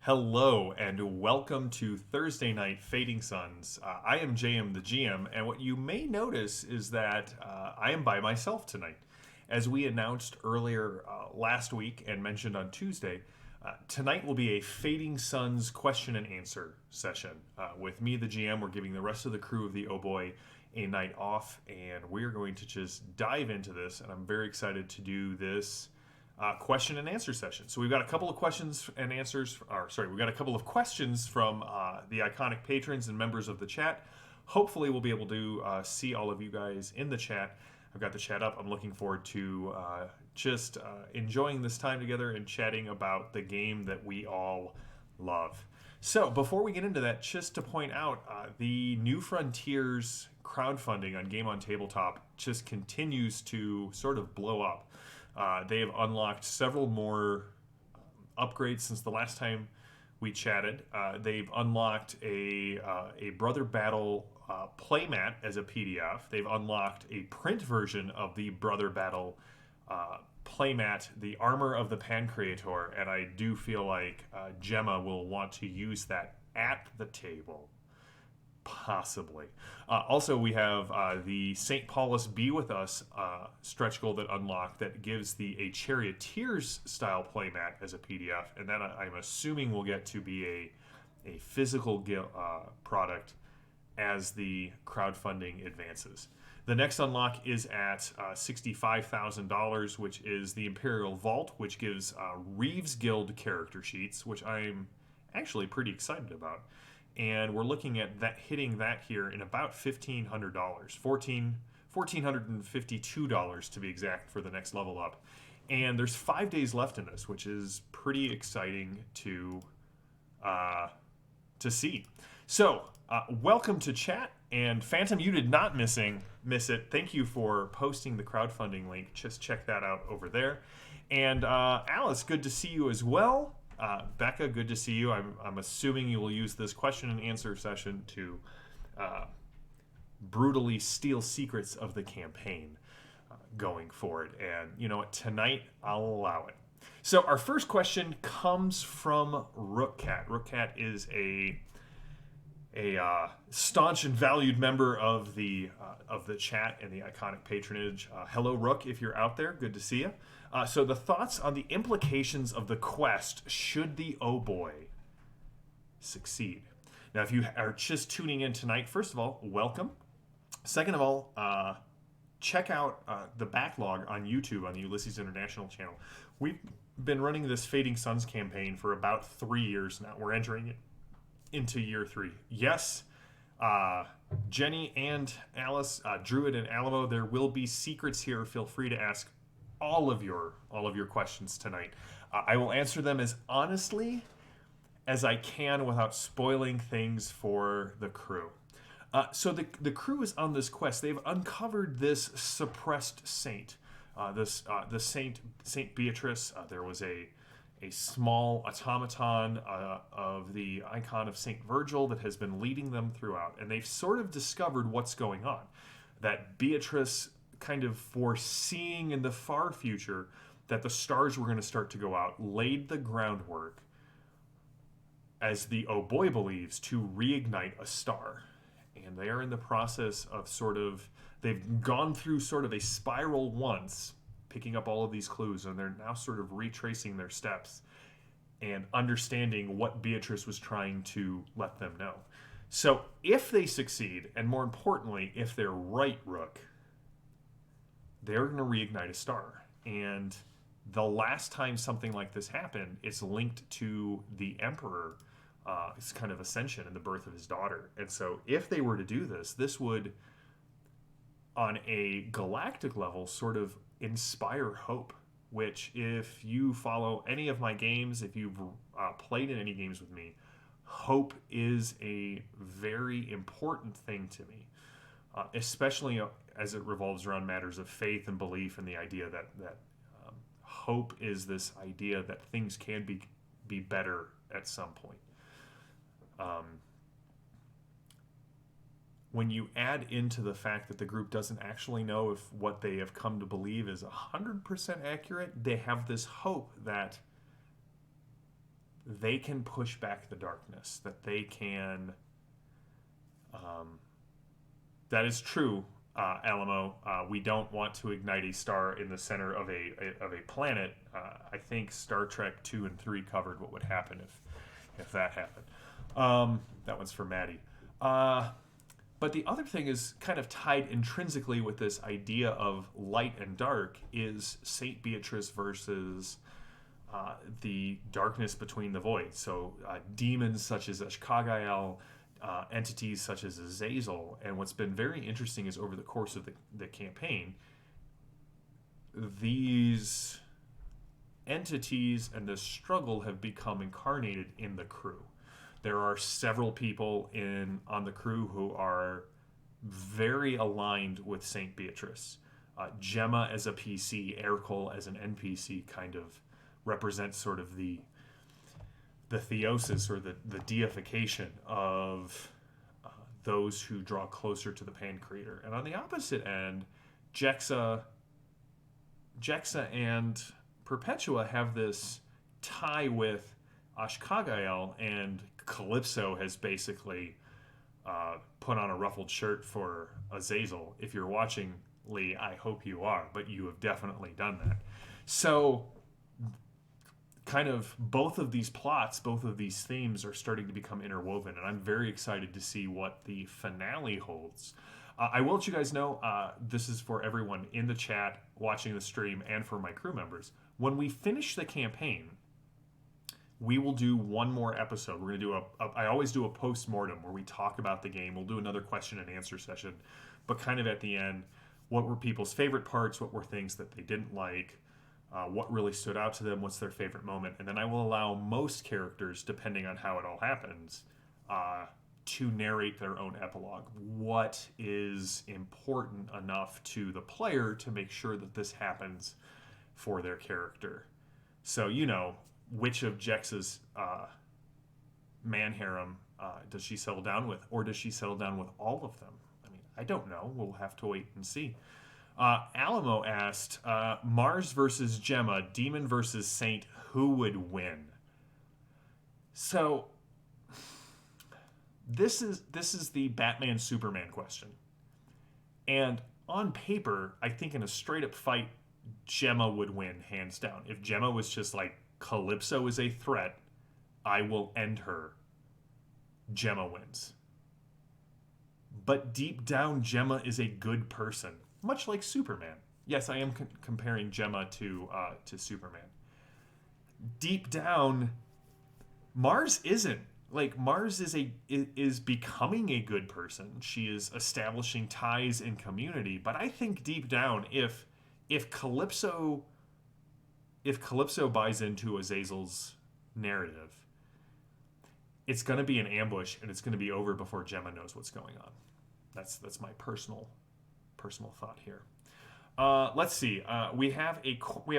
Hello and welcome to Thursday Night Fading Suns. I am JM the GM, and what you may notice is that I am by myself tonight. As we announced earlier last week and mentioned on Tuesday, tonight will be a Fading Suns question and answer session. With me, the GM, we're giving the rest of the crew of the Oh Boy a night off, and we're going to just dive into this, and I'm very excited to do this question and answer session. So we've got a couple of questions and answers, we've got a couple of questions from the iconic patrons and members of the chat. Hopefully we'll be able to see all of you guys in the chat. I've got the chat up. I'm looking forward to just enjoying this time together and chatting about the game that we all love. So before we get into that, just to point out, the new Frontiers crowdfunding on Game on Tabletop just continues to sort of blow up. They have unlocked several more upgrades since the last time we chatted. They've unlocked a Brother Battle playmat as a PDF. They've unlocked a print version of the Brother Battle playmat, the Armor of the Pancreator, and I do feel like Gemma will want to use that at the table. Possibly. Also, we have the St. Paulus Be With Us stretch goal that unlocked that gives a Charioteers style playmat as a PDF, and then I'm assuming we'll get to be a physical product as the crowdfunding advances. The next unlock is at $65,000, which is the Imperial Vault, which gives Reeves Guild character sheets, which I'm actually pretty excited about. And we're looking at that hitting that here in about $1,500, $1,452 to be exact for the next level up. And there's 5 days left in this, which is pretty exciting to see. So, welcome to chat. And Phantom, you did not miss it. Thank you for posting the crowdfunding link. Just check that out over there. And Alice, good to see you as well. Becca, good to see you. I'm assuming you will use this question and answer session to brutally steal secrets of the campaign going forward. And you know what? Tonight, I'll allow it. So our first question comes from Rookcat. Rookcat is a staunch and valued member of the chat and the iconic patronage. Hello, Rook, if you're out there. Good to see you. So the thoughts on the implications of the quest should the Oh Boy succeed. Now, if you are just tuning in tonight, first of all, welcome. Second of all, check out the backlog on YouTube on the Ulysses International channel. We've been running this Fading Suns campaign for about 3 years now. We're entering it into year 3. Yes, Jenny and Alice, Druid and Alamo, there will be secrets here. Feel free to ask all of your questions tonight. I will answer them as honestly as I can without spoiling things for the crew. So the crew is on this quest. They've uncovered this suppressed saint. The Saint Beatrice. There was a small automaton of the icon of Saint Virgil that has been leading them throughout, and they've sort of discovered what's going on. That Beatrice, kind of foreseeing in the far future that the stars were going to start to go out, laid the groundwork, as the Oh Boy believes, to reignite a star. And they are in the process of they've gone through sort of a spiral once, picking up all of these clues, and they're now sort of retracing their steps and understanding what Beatrice was trying to let them know. So if they succeed, and more importantly, if they're right, Rook, they're going to reignite a star. And the last time something like this happened, it's linked to the Emperor, his kind of ascension and the birth of his daughter. And so if they were to do this, this would, on a galactic level, sort of inspire hope, which if you follow any of my games, if you've played in any games with me, hope is a very important thing to me, especially as it revolves around matters of faith and belief, and the idea that hope is this idea that things can be better at some point. When you add into the fact that the group doesn't actually know if what they have come to believe is 100% accurate, they have this hope that they can push back the darkness, that they can... that is true, Alamo. We don't want to ignite a star in the center of a planet. I think Star Trek 2 and 3 covered what would happen if that happened. That one's for Maddie. But the other thing is kind of tied intrinsically with this idea of light and dark is Saint Beatrice versus the darkness between the void. So demons such as Ashkagael, entities such as Azazel. And what's been very interesting is over the course of the campaign, these entities and this struggle have become incarnated in the crew. There are several people on the crew who are very aligned with Saint Beatrice. Gemma as a PC, Ercol as an NPC kind of represents sort of the theosis or the deification of those who draw closer to the Pan Creator. And on the opposite end, Jexa and Perpetua have this tie with Ashkagael, and Calypso has basically put on a ruffled shirt for Azazel. If you're watching, Lee, I hope you are, but you have definitely done that. So kind of both of these plots, both of these themes are starting to become interwoven, and I'm very excited to see what the finale holds. I will let you guys know, this is for everyone in the chat, watching the stream, and for my crew members. When we finish the campaign, we will do one more episode. We're going to do I always do a post-mortem where we talk about the game. We'll do another question and answer session, but kind of at the end, what were people's favorite parts? What were things that they didn't like? What really stood out to them? What's their favorite moment? And then I will allow most characters, depending on how it all happens, to narrate their own epilogue. What is important enough to the player to make sure that this happens for their character? So, which of Jex's man harem does she settle down with? Or does she settle down with all of them? I mean, I don't know. We'll have to wait and see. Alamo asked, Mars versus Gemma, Demon versus Saint, who would win? So, this is the Batman Superman question. And on paper, I think in a straight up fight, Gemma would win, hands down. If Gemma was just like, Calypso is a threat, I will end her, Gemma wins. But deep down, Gemma is a good person, much like Superman. Yes, I am comparing Gemma to Superman. Deep down, Mars isn't. Like, Mars is becoming a good person. She is establishing ties and community. But I think deep down, if Calypso buys into Azazel's narrative, it's going to be an ambush, and it's going to be over before Gemma knows what's going on. That's my personal thought here. Let's see. We have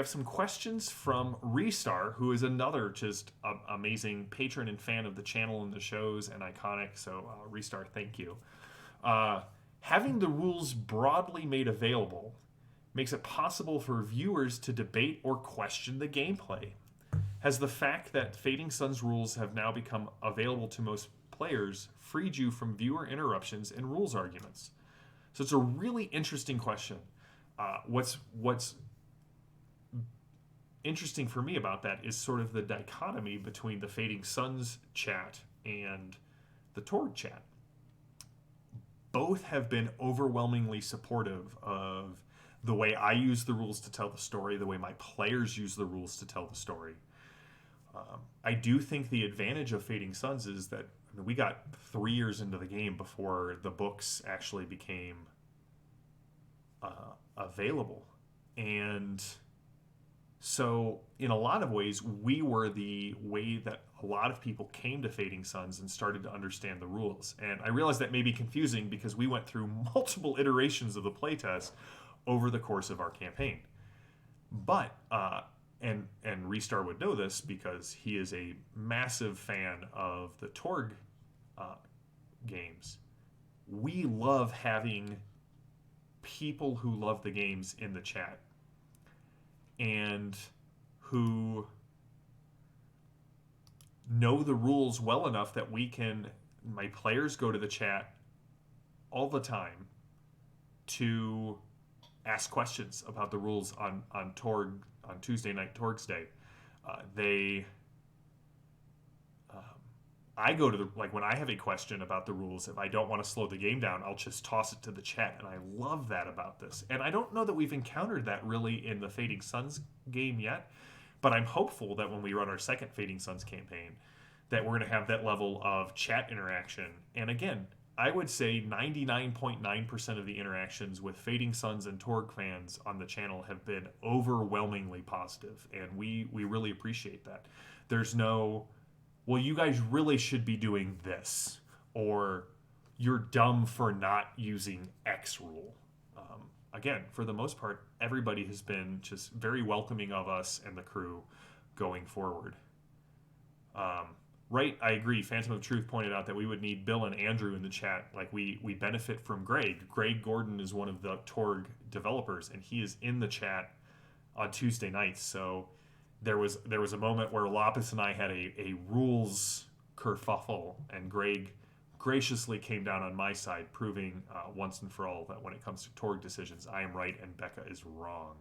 some questions from Restar, who is another just amazing patron and fan of the channel and the shows and iconic. So Restar, thank you. Having the rules broadly made available makes it possible for viewers to debate or question the gameplay. Has the fact that Fading Sun's rules have now become available to most players freed you from viewer interruptions and rules arguments? So it's a really interesting question. What's interesting for me about that is sort of the dichotomy between the Fading Suns chat and the Torg chat. Both have been overwhelmingly supportive of the way I use the rules to tell the story, the way my players use the rules to tell the story. I do think the advantage of Fading Suns is that we got 3 years into the game before the books actually became available. And so in a lot of ways, we were the way that a lot of people came to Fading Suns and started to understand the rules. And I realize that may be confusing because we went through multiple iterations of the playtest over the course of our campaign. But, and Restar would know this because he is a massive fan of the Torg games. We love having people who love the games in the chat and who know the rules well enough that my players go to the chat all the time to ask questions about the rules on Tuesday night Torg's Day. They I go to when I have a question about the rules, if I don't want to slow the game down, I'll just toss it to the chat, and I love that about this. And I don't know that we've encountered that really in the Fading Suns game yet, but I'm hopeful that when we run our second Fading Suns campaign, that we're going to have that level of chat interaction. And again, I would say 99.9% of the interactions with Fading Suns and Torg fans on the channel have been overwhelmingly positive, and we really appreciate that. There's no, well, you guys really should be doing this, or you're dumb for not using X rule. Again, for the most part, everybody has been just very welcoming of us and the crew going forward. Right, I agree. Phantom of Truth pointed out that we would need Bill and Andrew in the chat. Like, we benefit from Greg. Greg Gordon is one of the Torg developers, and he is in the chat on Tuesday nights. So there was a moment where Lapis and I had a rules kerfuffle, and Greg graciously came down on my side, proving once and for all that when it comes to Torg decisions, I am right and Becca is wrong.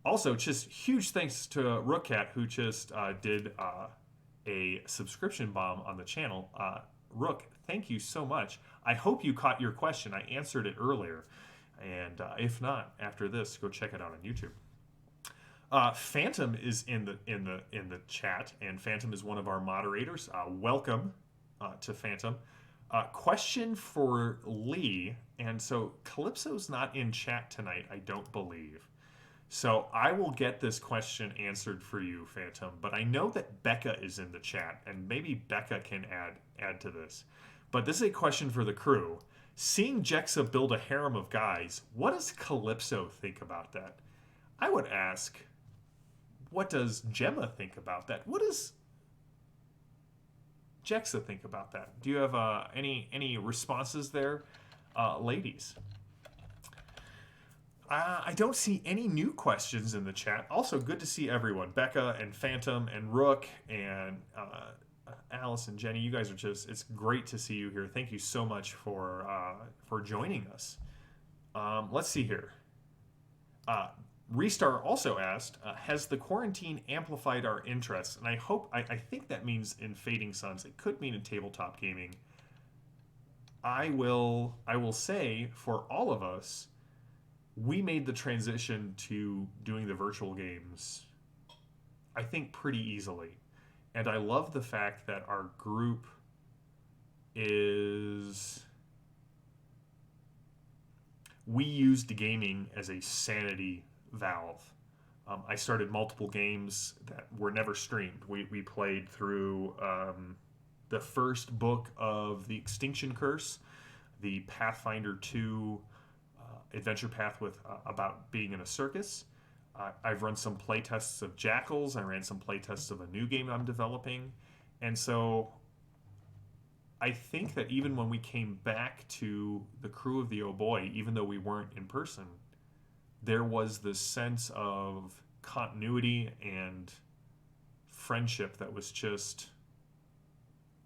Also, just huge thanks to Rookcat, who just did a subscription bomb on the channel. Rook, thank you so much. I hope you caught your question. I answered it earlier, and if not, after this, go check it out on YouTube. Phantom is in the chat, and Phantom is one of our moderators. Welcome to Phantom. Question for Lee, and so Calypso's not in chat tonight, I don't believe. So I will get this question answered for you, Phantom, but I know that Becca is in the chat, and maybe Becca can add to this. But this is a question for the crew. Seeing Jexa build a harem of guys, what does Calypso think about that? I would ask, what does Gemma think about that? What does Jexa think about that? Do you have any responses there, ladies? I don't see any new questions in the chat. Also, good to see everyone. Becca and Phantom and Rook and Alice and Jenny. You guys are it's great to see you here. Thank you so much for joining us. Let's see here. Restar also asked, has the quarantine amplified our interests? And I think that means in Fading Suns. It could mean in tabletop gaming. I will say, for all of us, we made the transition to doing the virtual games, I think, pretty easily. And I love the fact that our group we used gaming as a sanity valve. I started multiple games that were never streamed. We played through the first book of The Extinction Curse, the Pathfinder 2 adventure path with about being in a circus. I've run some playtests of Jackals. I ran some playtests of a new game I'm developing. And so I think that even when we came back to the crew of the Oh Boy, even though we weren't in person, there was this sense of continuity and friendship that was just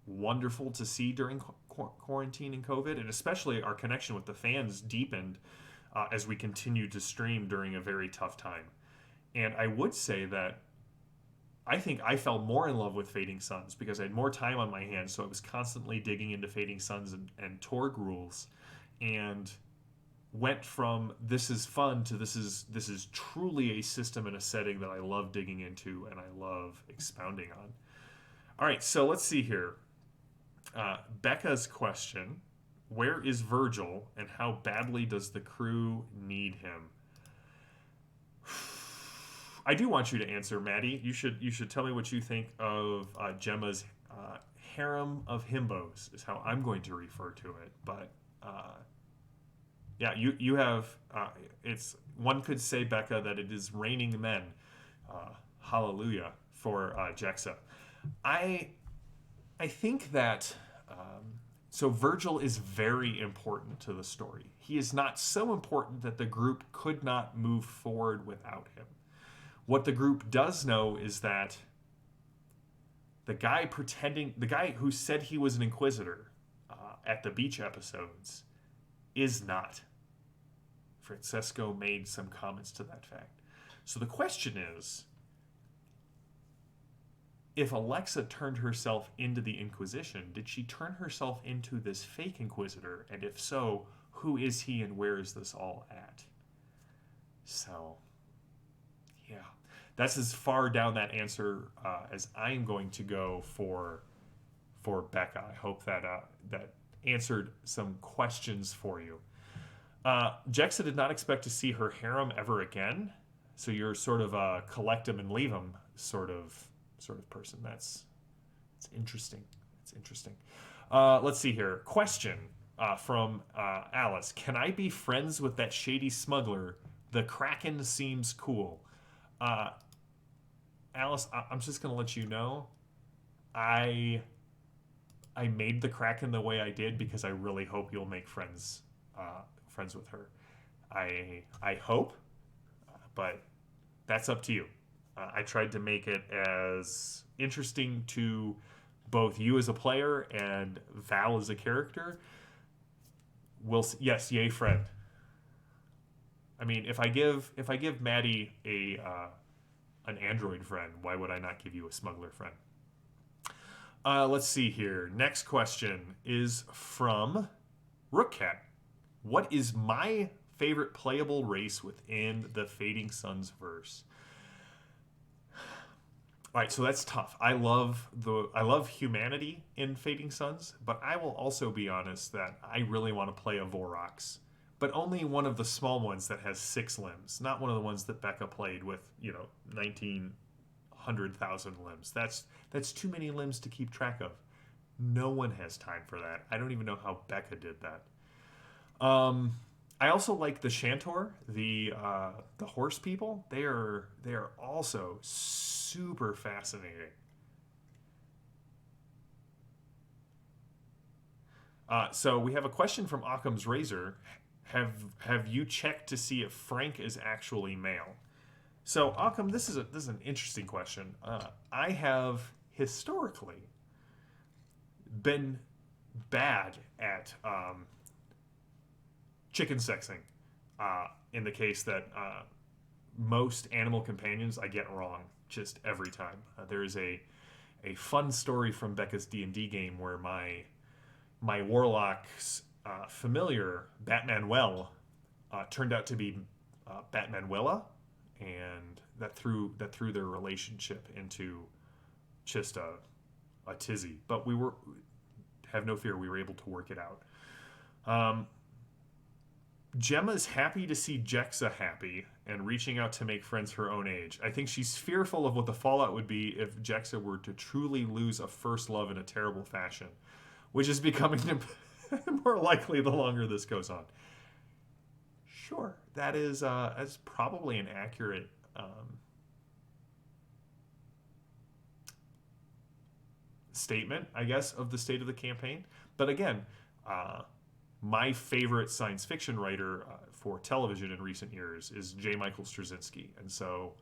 wonderful to see during quarantine and COVID, and especially our connection with the fans deepened as we continued to stream during a very tough time. And I would say that I think I fell more in love with Fading Suns because I had more time on my hands, so I was constantly digging into Fading Suns and Torg rules, and went from this is fun to this is truly a system and a setting that I love digging into and I love expounding on. All right, so let's see here. Becca's question: where is Virgil, and how badly does the crew need him? I do want you to answer, Maddie. You should tell me what you think of Gemma's harem of himbos, is how I'm going to refer to it. But yeah, you have it's, one could say, Becca, that it is raining men. Hallelujah for Jexa. I think that so Virgil is very important to the story. He is not so important that the group could not move forward without him. What the group does know is that the guy who said he was an Inquisitor at the beach episodes is not. Francesco made some comments to that fact. So the question is, if Alexa turned herself into the Inquisition, did she turn herself into this fake Inquisitor? And if so, who is he and where is this all at? So, yeah. That's as far down that answer as I'm going to go for Becca. I hope that that answered some questions for you. Jexa did not expect to see her harem ever again. So you're sort of a collect them and leave them sort of person. It's interesting. It's interesting. Let's see here. Question from Alice. Can I be friends with that shady smuggler? The Kraken seems cool. Alice, I'm just going to let you know. I made the Kraken the way I did because I really hope you'll make friends with her. I hope, but that's up to you. I tried to make it as interesting to both you as a player and Val as a character. Yes, yay, friend. I mean, if I give Maddie an android friend, why would I not give you a smuggler friend? Let's see here. Next question is from Rookcat. What is my favorite playable race within the Fading Suns verse? All right, so that's tough. I love humanity in Fading Suns, but I will also be honest that I really want to play a Vorox, but only one of the small ones that has 6 limbs, not one of the ones that Becca played with, 1,900,000 limbs. That's too many limbs to keep track of. No one has time for that. I don't even know how Becca did that. I also like the Shantor, the horse people. They are also super fascinating. So we have a question from Occam's Razor. Have you checked to see if Frank is actually male? So Occam, this is an interesting question. I have historically been bad at chicken sexing, in the case that most animal companions I get wrong just every time. There is a fun story from Becca's D&D game where my warlock's familiar, Batmanuel, turned out to be Batmanuela, and that threw their relationship into just a tizzy. But have no fear, we were able to work it out. Gemma's happy to see Jexa happy and reaching out to make friends her own age. I think she's fearful of what the fallout would be if Jexa were to truly lose a first love in a terrible fashion, which is becoming more likely the longer this goes on. Sure, that's probably an accurate statement, I guess, of the state of the campaign. But again, my favorite science fiction writer for television in recent years is J. Michael Straczynski, and so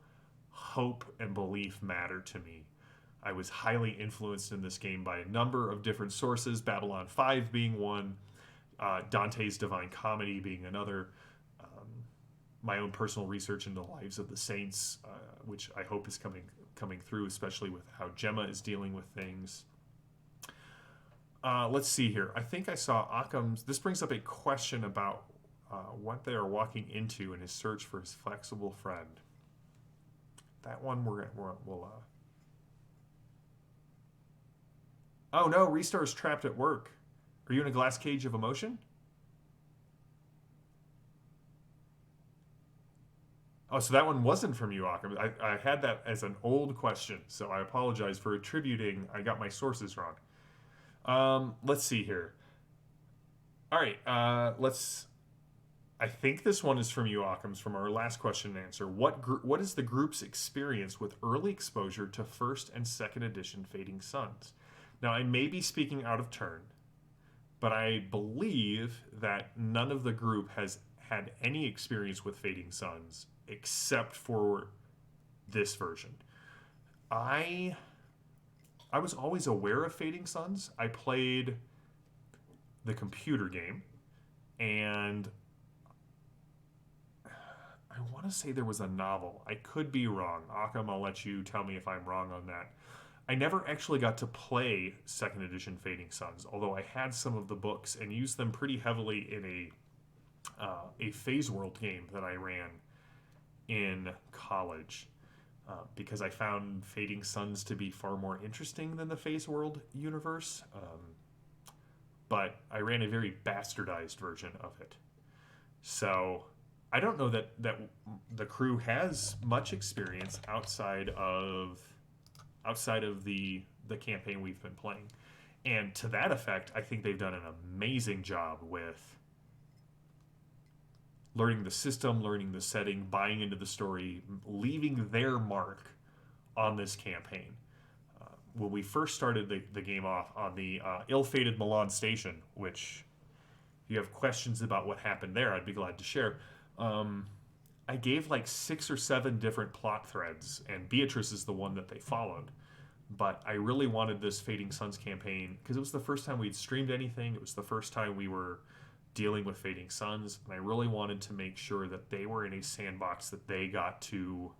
hope and belief matter to me. I was highly influenced in this game by a number of different sources, Babylon 5 being one, Dante's Divine Comedy being another, my own personal research into the lives of the saints, which I hope is coming through, especially with how Gemma is dealing with things. Let's see here. I think I saw Occam's. This brings up a question about what they are walking into in his search for his flexible friend. That one we'll. Oh no, Restar's trapped at work. Are you in a glass cage of emotion? Oh, so that one wasn't from you, Occam. I had that as an old question, so I apologize for attributing. I got my sources wrong. Let's see here. All right, I think this one is from you, Occams, from our last question and answer. What is the group's experience with early exposure to first and second edition Fading Suns? Now, I may be speaking out of turn, but I believe that none of the group has had any experience with Fading Suns except for this version. I I was always aware of Fading Suns. I played the computer game, and I want to say there was a novel. I could be wrong. Occam, I'll let you tell me if I'm wrong on that. I never actually got to play second edition Fading Suns, although I had some of the books and used them pretty heavily in a Phase World game that I ran in college. Because I found Fading Suns to be far more interesting than the Phase World universe. But I ran a very bastardized version of it. So I don't know that the crew has much experience outside of the campaign we've been playing. And to that effect, I think they've done an amazing job with learning the system, learning the setting, buying into the story, leaving their mark on this campaign. When we first started the game off on the ill-fated Milan station, which if you have questions about what happened there, I'd be glad to share. I gave like 6 or 7 different plot threads, and Beatrice is the one that they followed. But I really wanted this Fading Suns campaign because it was the first time we'd streamed anything. It was the first time we were dealing with Fading Suns, and I really wanted to make sure that they were in a sandbox that they got to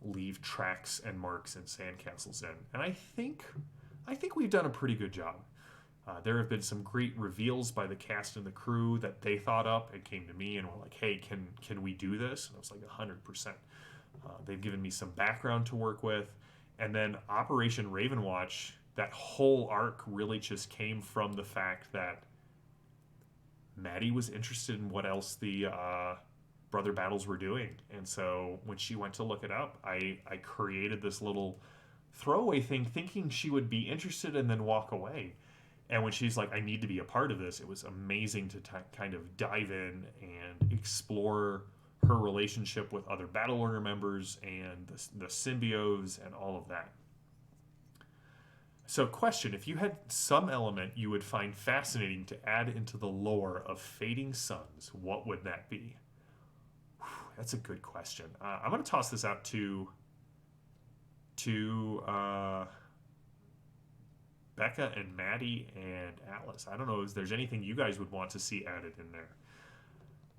leave tracks and marks and sandcastles in. And I think we've done a pretty good job. There have been some great reveals by the cast and the crew that they thought up and came to me and were like, "Hey, can we do this?" And I was like, 100%. They've given me some background to work with, and then Operation Ravenwatch. That whole arc really just came from the fact that Maddie was interested in what else the Brother Battles were doing. And so when she went to look it up, I created this little throwaway thing thinking she would be interested and then walk away. And when she's like, "I need to be a part of this," it was amazing to kind of dive in and explore her relationship with other Battle Order members and the symbiotes and all of that. So, question, if you had some element you would find fascinating to add into the lore of Fading Suns, what would that be? Whew, that's a good question. I'm going to toss this out to Becca and Maddie and Atlas. I don't know if there's anything you guys would want to see added in there.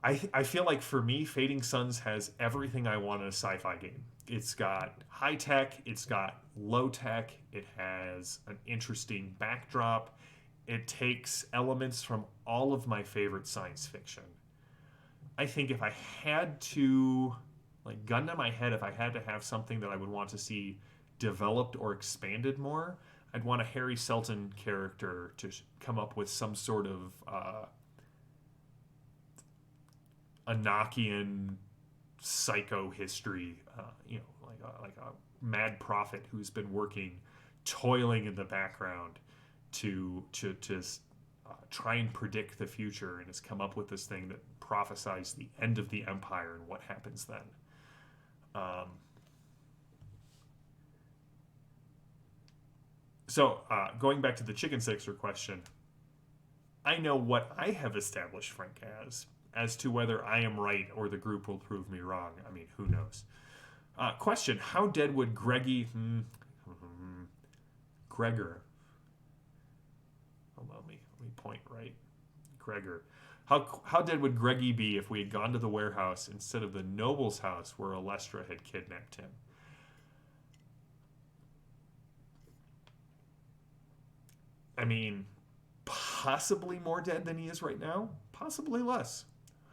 I feel like for me, Fading Suns has everything I want in a sci-fi game. It's got high tech, it's got low tech, it has an interesting backdrop. It takes elements from all of my favorite science fiction. I think if I had to, like, gun to my head, if I had to have something that I would want to see developed or expanded more, I'd want a Harry Selton character to come up with some sort of Enochian psycho history, like a mad prophet who's been toiling in the background to try and predict the future, and has come up with this thing that prophesies the end of the Empire and what happens then. So going back to the chicken sixer question, I know what I have established Frank as to whether I am right or the group will prove me wrong. I mean, who knows? Question, how dead would Gregor... Hold on, let me point right. Gregor. How dead would Greggy be if we had gone to the warehouse instead of the noble's house where Alestra had kidnapped him? I mean, possibly more dead than he is right now. Possibly less.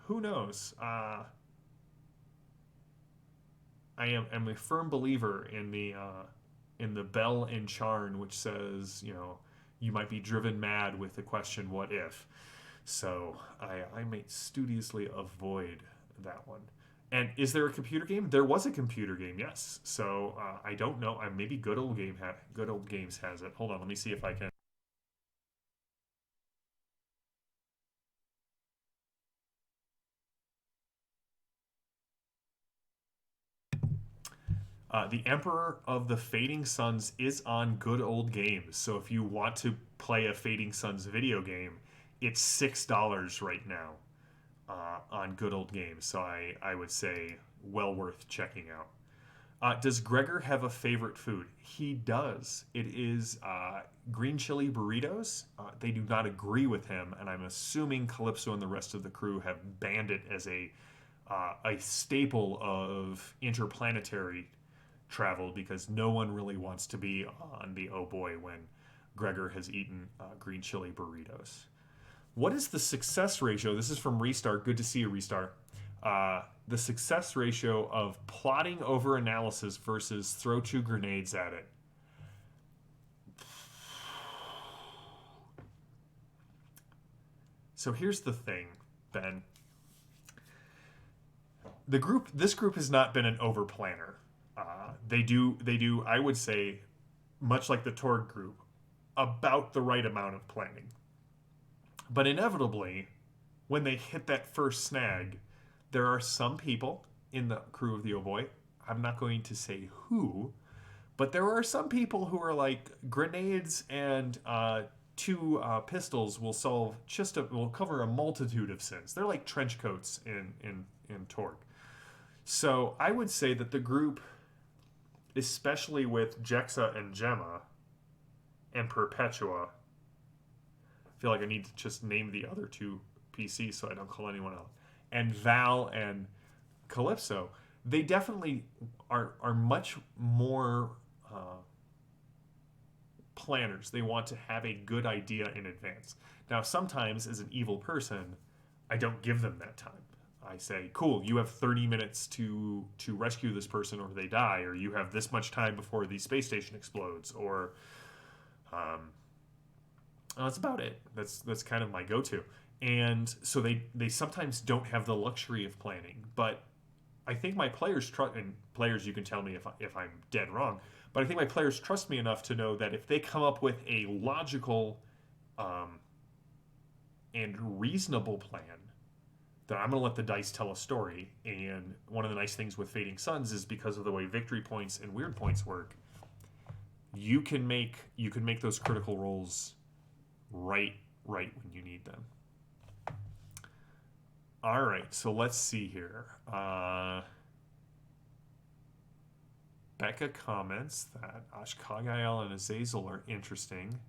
Who knows? I am a firm believer in the bell and charn, which says, you might be driven mad with the question, what if? So I may studiously avoid that one. And is there a computer game? There was a computer game, yes. So I don't know. Maybe Good Old Games has it. Hold on, let me see if I can. The Emperor of the Fading Suns is on Good Old Games. So if you want to play a Fading Suns video game, it's $6 right now on Good Old Games. So I would say well worth checking out. Does Gregor have a favorite food? He does. It is green chili burritos. They do not agree with him, and I'm assuming Calypso and the rest of the crew have banned it as a staple of interplanetary travel because no one really wants to be on the Oh Boy when Gregor has eaten green chili burritos. What is the success ratio? This is from Restart. Good to see you, Restart. The success ratio of plotting over analysis versus throw 2 grenades at it. So here's the thing, Ben. This group has not been an over planner. They do. I would say, much like the Torg group, about the right amount of planning. But inevitably, when they hit that first snag, there are some people in the crew of the Oh Boy, I'm not going to say who, but there are some people who are like, grenades and 2 pistols will cover a multitude of sins. They're like trench coats in Torg. So I would say that the group, especially with Jexa and Gemma and Perpetua, I feel like I need to just name the other 2 PCs so I don't call anyone out, and Val and Calypso, they definitely are much more planners. They want to have a good idea in advance. Now, sometimes as an evil person, I don't give them that time. I say, cool, you have 30 minutes to rescue this person or they die, or you have this much time before the space station explodes, or that's about it. That's kind of my go-to. And so they sometimes don't have the luxury of planning. But I think my players trust, and players, you can tell me if I'm dead wrong, but I think my players trust me enough to know that if they come up with a logical and reasonable plan, that I'm going to let the dice tell a story. And one of the nice things with Fading Suns is because of the way victory points and weird points work, you can make those critical rolls right when you need them. All right, so let's see here. Becca comments that Ashkagael and Azazel are interesting.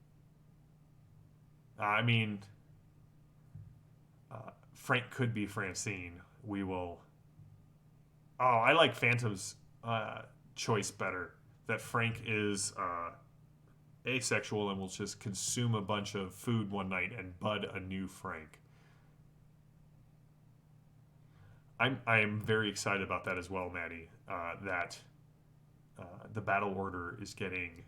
I mean, Frank could be Francine. We will... Oh, I like Phantom's choice better. That Frank is asexual and will just consume a bunch of food one night and bud a new Frank. I am very excited about that as well, Maddie. That the battle order is getting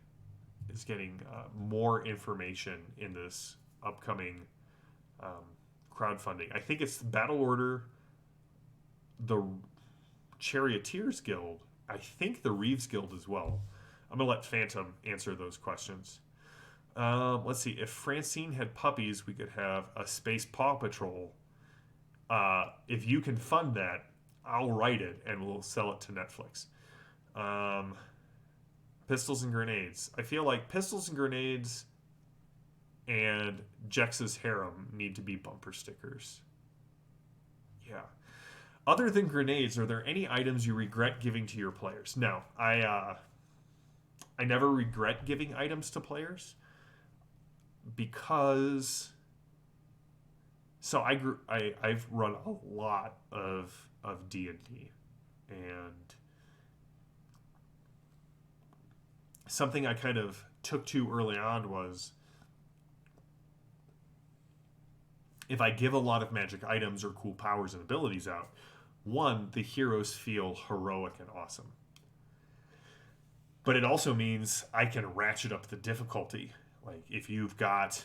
more information in this upcoming crowdfunding. I think it's the battle order, the Charioteers Guild. I think the Reeves Guild as well. I'm gonna let Phantom answer those questions. Let's see. If Francine had puppies, we could have a Space Paw Patrol. If you can fund that, I'll write it and we'll sell it to Netflix. Pistols and grenades. I feel like pistols and grenades and Jex's harem need to be bumper stickers. Yeah. Other than grenades, are there any items you regret giving to your players? No, I never regret giving items to players because... So I've run a lot of D&D, and something I kind of took to early on was if I give a lot of magic items or cool powers and abilities out, one, the heroes feel heroic and awesome. But it also means I can ratchet up the difficulty. Like if you've got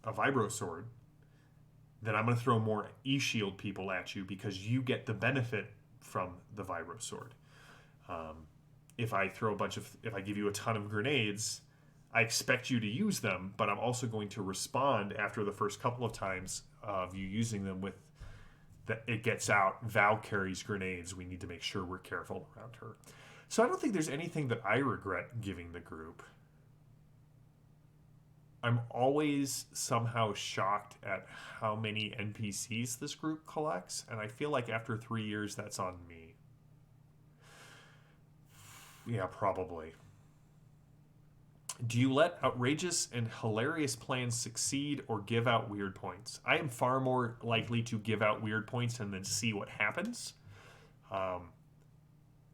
a vibro sword, then I'm going to throw more E-shield people at you because you get the benefit from the vibro sword. If I give you a ton of grenades, I expect you to use them, but I'm also going to respond after the first couple of times of you using them with that it gets out. Val carries grenades. We need to make sure we're careful around her. So I don't think there's anything that I regret giving the group. I'm always somehow shocked at how many NPCs this group collects, and I feel like after 3 years, that's on me. Yeah, probably. Do you let outrageous and hilarious plans succeed or give out weird points? I am far more likely to give out weird points and then see what happens.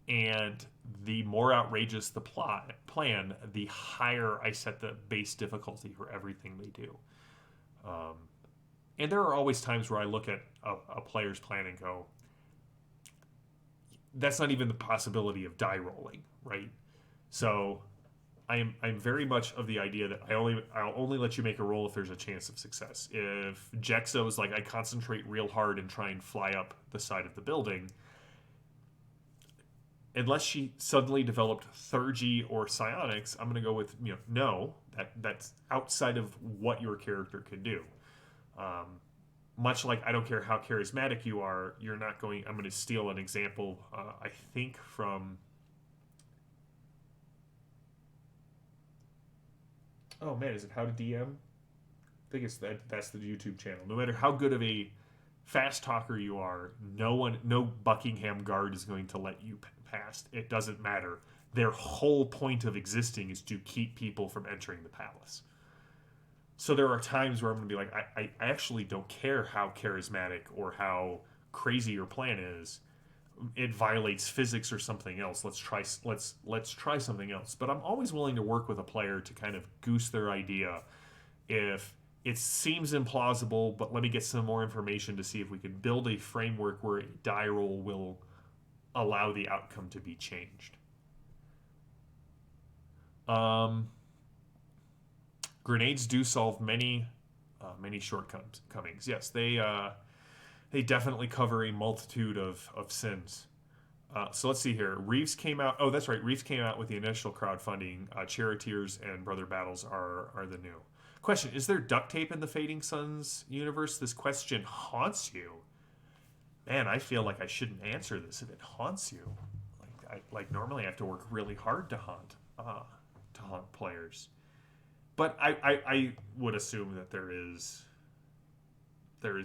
And the more outrageous the plan, the higher I set the base difficulty for everything they do. And there are always times where I look at a player's plan and go, that's not even the possibility of die rolling, right? So I'm very much of the idea that I'll only let you make a roll if there's a chance of success. If Jexo's like, I concentrate real hard and try and fly up the side of the building, unless she suddenly developed Thurgy or Psionics, I'm going to go with no. That's outside of what your character can do. Much like I don't care how charismatic you are, you're not going. I'm going to steal an example. I think from. Oh man, is it How to DM? I think that's the YouTube channel. No matter how good of a fast talker you are, no Buckingham guard is going to let you past. It doesn't matter. Their whole point of existing is to keep people from entering the palace. So there are times where I'm going to be like, I actually don't care how charismatic or how crazy your plan is. It violates physics or something else. Let's try something else. But I'm always willing to work with a player to kind of goose their idea if it seems implausible, but let me get some more information to see if we can build a framework where a die roll will allow the outcome to be changed. Grenades do solve many shortcomings. Yes, they definitely cover a multitude of sins. So let's see here. Reeves came out. Oh, that's right. Reeves came out with the initial crowdfunding. Charioteers and Brother Battles are the new. Question: is there duct tape in the Fading Suns universe? This question haunts you. Man, I feel like I shouldn't answer this if it haunts you. Like normally I have to work really hard to haunt players. But I would assume that there is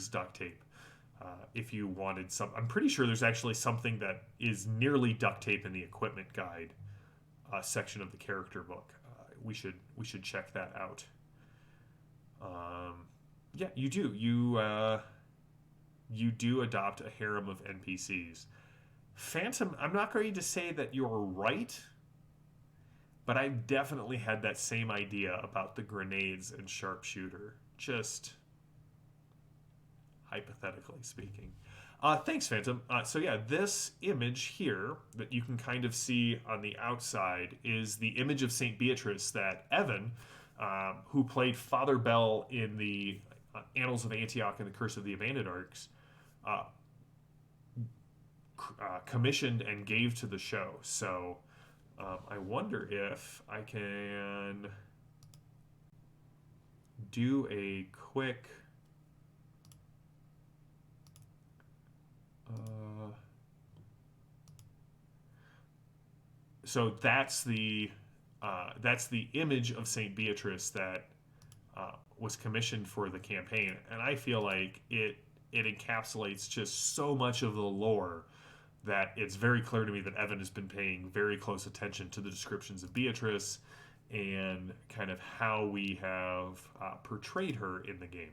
duct tape. If you wanted some, I'm pretty sure there's actually something that is nearly duct tape in the equipment guide section of the character book. We should check that out. Yeah, you do. You do adopt a harem of NPCs. Phantom, I'm not going to say that you're right, but I definitely had that same idea about the grenades and sharpshooter. Just hypothetically speaking. Thanks, Phantom. So yeah, this image here that you can kind of see on the outside is the image of St. Beatrice that Evan, who played Father Bell in the Annals of Antioch and the Curse of the Abandoned Arcs, commissioned and gave to the show. So I wonder if I can do a quick... so that's the image of St. Beatrice that was commissioned for the campaign, and I feel like it encapsulates just so much of the lore that it's very clear to me that Evan has been paying very close attention to the descriptions of Beatrice and kind of how we have portrayed her in the game.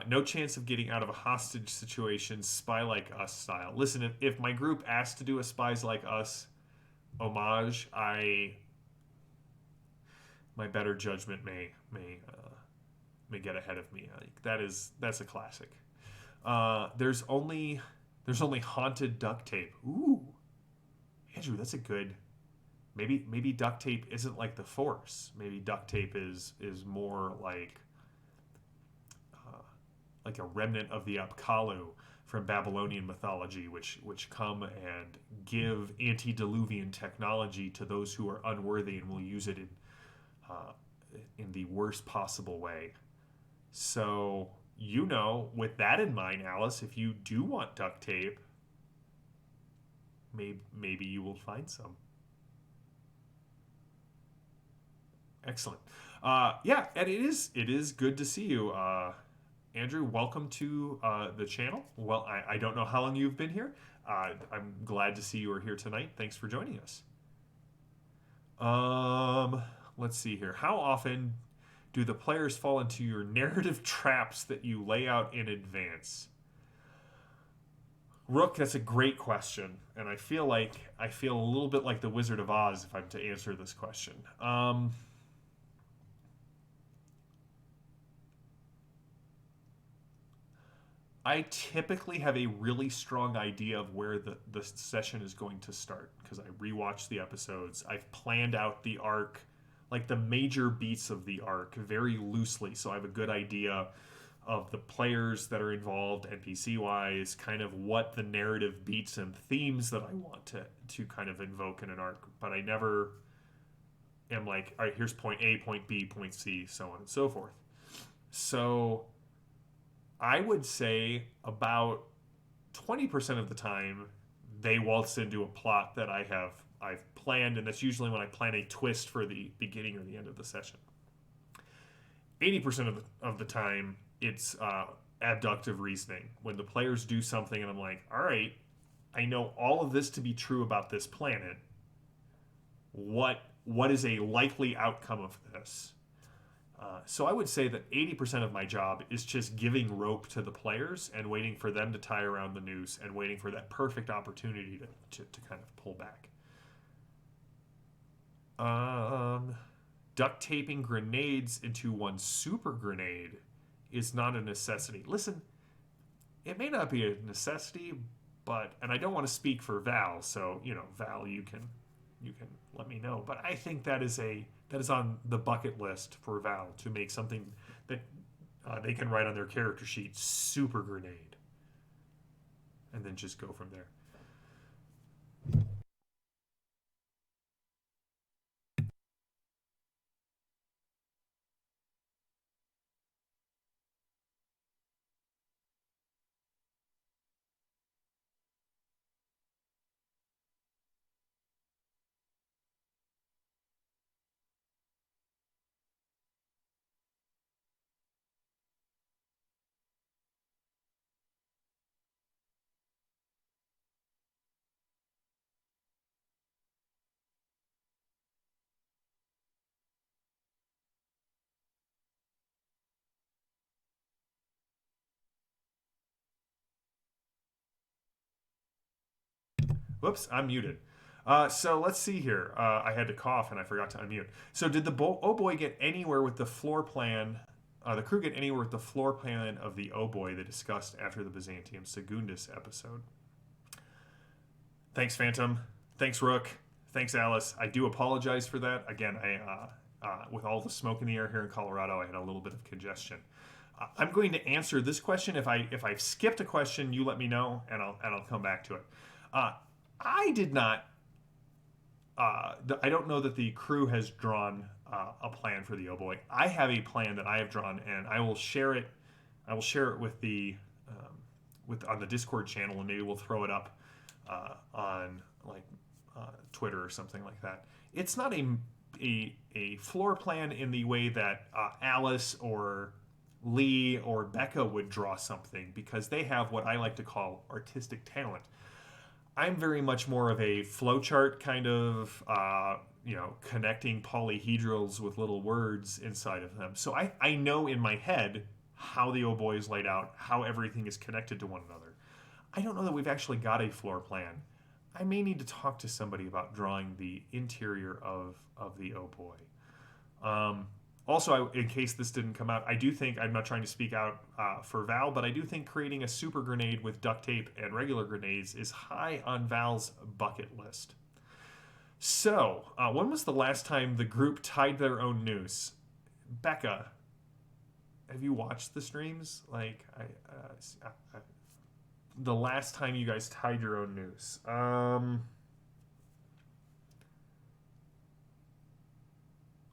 No chance of getting out of a hostage situation, Spy Like Us style. Listen, if my group asked to do a Spies Like Us homage, my better judgment may get ahead of me. That's a classic. There's only haunted duct tape. Ooh, Andrew, that's a good. Maybe duct tape isn't like the Force. Maybe duct tape is more like a remnant of the Apkallu from Babylonian mythology, which come and give antediluvian technology to those who are unworthy and will use it in the worst possible way. So, with that in mind, Alice, if you do want duct tape, maybe you will find some. Excellent. Yeah, and it is good to see you, Andrew. Welcome to the channel. Well, I don't know how long you've been here. I'm glad to see you are here tonight. Thanks for joining us. Um, let's see here. How often do the players fall into your narrative traps that you lay out in advance? Rook, that's a great question, and I feel a little bit like the Wizard of Oz if I'm to answer this question. I typically have a really strong idea of where the session is going to start because I rewatch the episodes. I've planned out the arc, like the major beats of the arc, very loosely, so I have a good idea of the players that are involved, NPC wise, kind of what the narrative beats and themes that I want to kind of invoke in an arc. But I never am like, all right, here's point A, point B, point C, so on and so forth. So I would say about 20% of the time they waltz into a plot that I've planned, and that's usually when I plan a twist for the beginning or the end of the session. 80% of the time it's abductive reasoning when the players do something and I'm like, all right, I know all of this to be true about this planet. What is a likely outcome of this? So I would say that 80% of my job is just giving rope to the players and waiting for them to tie around the noose and waiting for that perfect opportunity to kind of pull back. Um, Duct taping grenades into one super grenade is not a necessity. Listen, it may not be a necessity, but and I don't want to speak for Val, so Val, you can let me know. But I think that is on the bucket list for Val to make something that they can write on their character sheet, super grenade, and then just go from there. Whoops, I'm muted. So let's see here. I had to cough and I forgot to unmute. So did the oh boy get anywhere with the floor plan? The crew get anywhere with the floor plan of the oh boy they discussed after the Byzantium Segundus episode? Thanks, Phantom. Thanks, Rook. Thanks, Alice. I do apologize for that. Again, with all the smoke in the air here in Colorado, I had a little bit of congestion. I'm going to answer this question. If I've skipped a question, you let me know, and I'll come back to it. Uh, I did not. I don't know that the crew has drawn a plan for the oh boy. I have a plan that I have drawn, and I will share it. I will share it with the with on the Discord channel, and maybe we'll throw it up on like Twitter or something like that. It's not a floor plan in the way that Alice or Lee or Becca would draw something because they have what I like to call artistic talent. I'm very much more of a flowchart kind of, connecting polyhedrals with little words inside of them. So I know in my head how the oh boy is laid out, how everything is connected to one another. I don't know that we've actually got a floor plan. I may need to talk to somebody about drawing the interior of the oh boy. Also, in case this didn't come out, I do think, I'm not trying to speak out for Val, but I do think creating a super grenade with duct tape and regular grenades is high on Val's bucket list. So, when was the last time the group tied their own noose? Becca, have you watched the streams? Like, the last time you guys tied your own noose?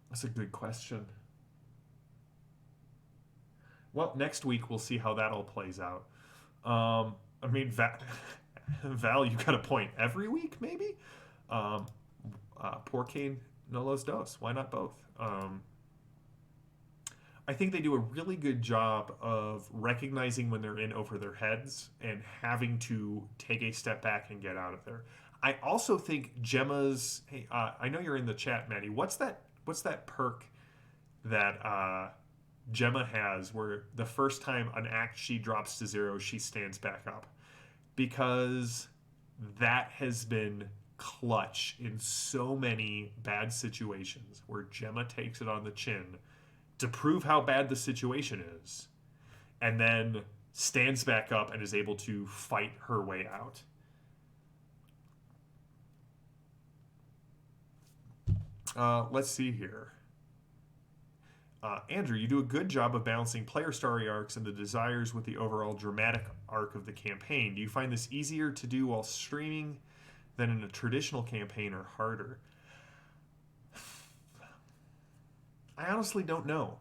That's a good question. Well, next week we'll see how that all plays out. I mean, Val, you got a point. Every week, maybe. Poor Kane. no los dos. Why not both? I think they do a really good job of recognizing when they're in over their heads and having to take a step back and get out of there. I also think Gemma's. Hey, I know you're in the chat, Maddie. What's that perk that Gemma has where the first time an act she drops to zero, she stands back up? Because that has been clutch in so many bad situations where Gemma takes it on the chin to prove how bad the situation is and then stands back up and is able to fight her way out. Let's see here. Andrew, you do a good job of balancing player story arcs and the desires with the overall dramatic arc of the campaign. Do you find this easier to do while streaming than in a traditional campaign, or harder? I honestly don't know.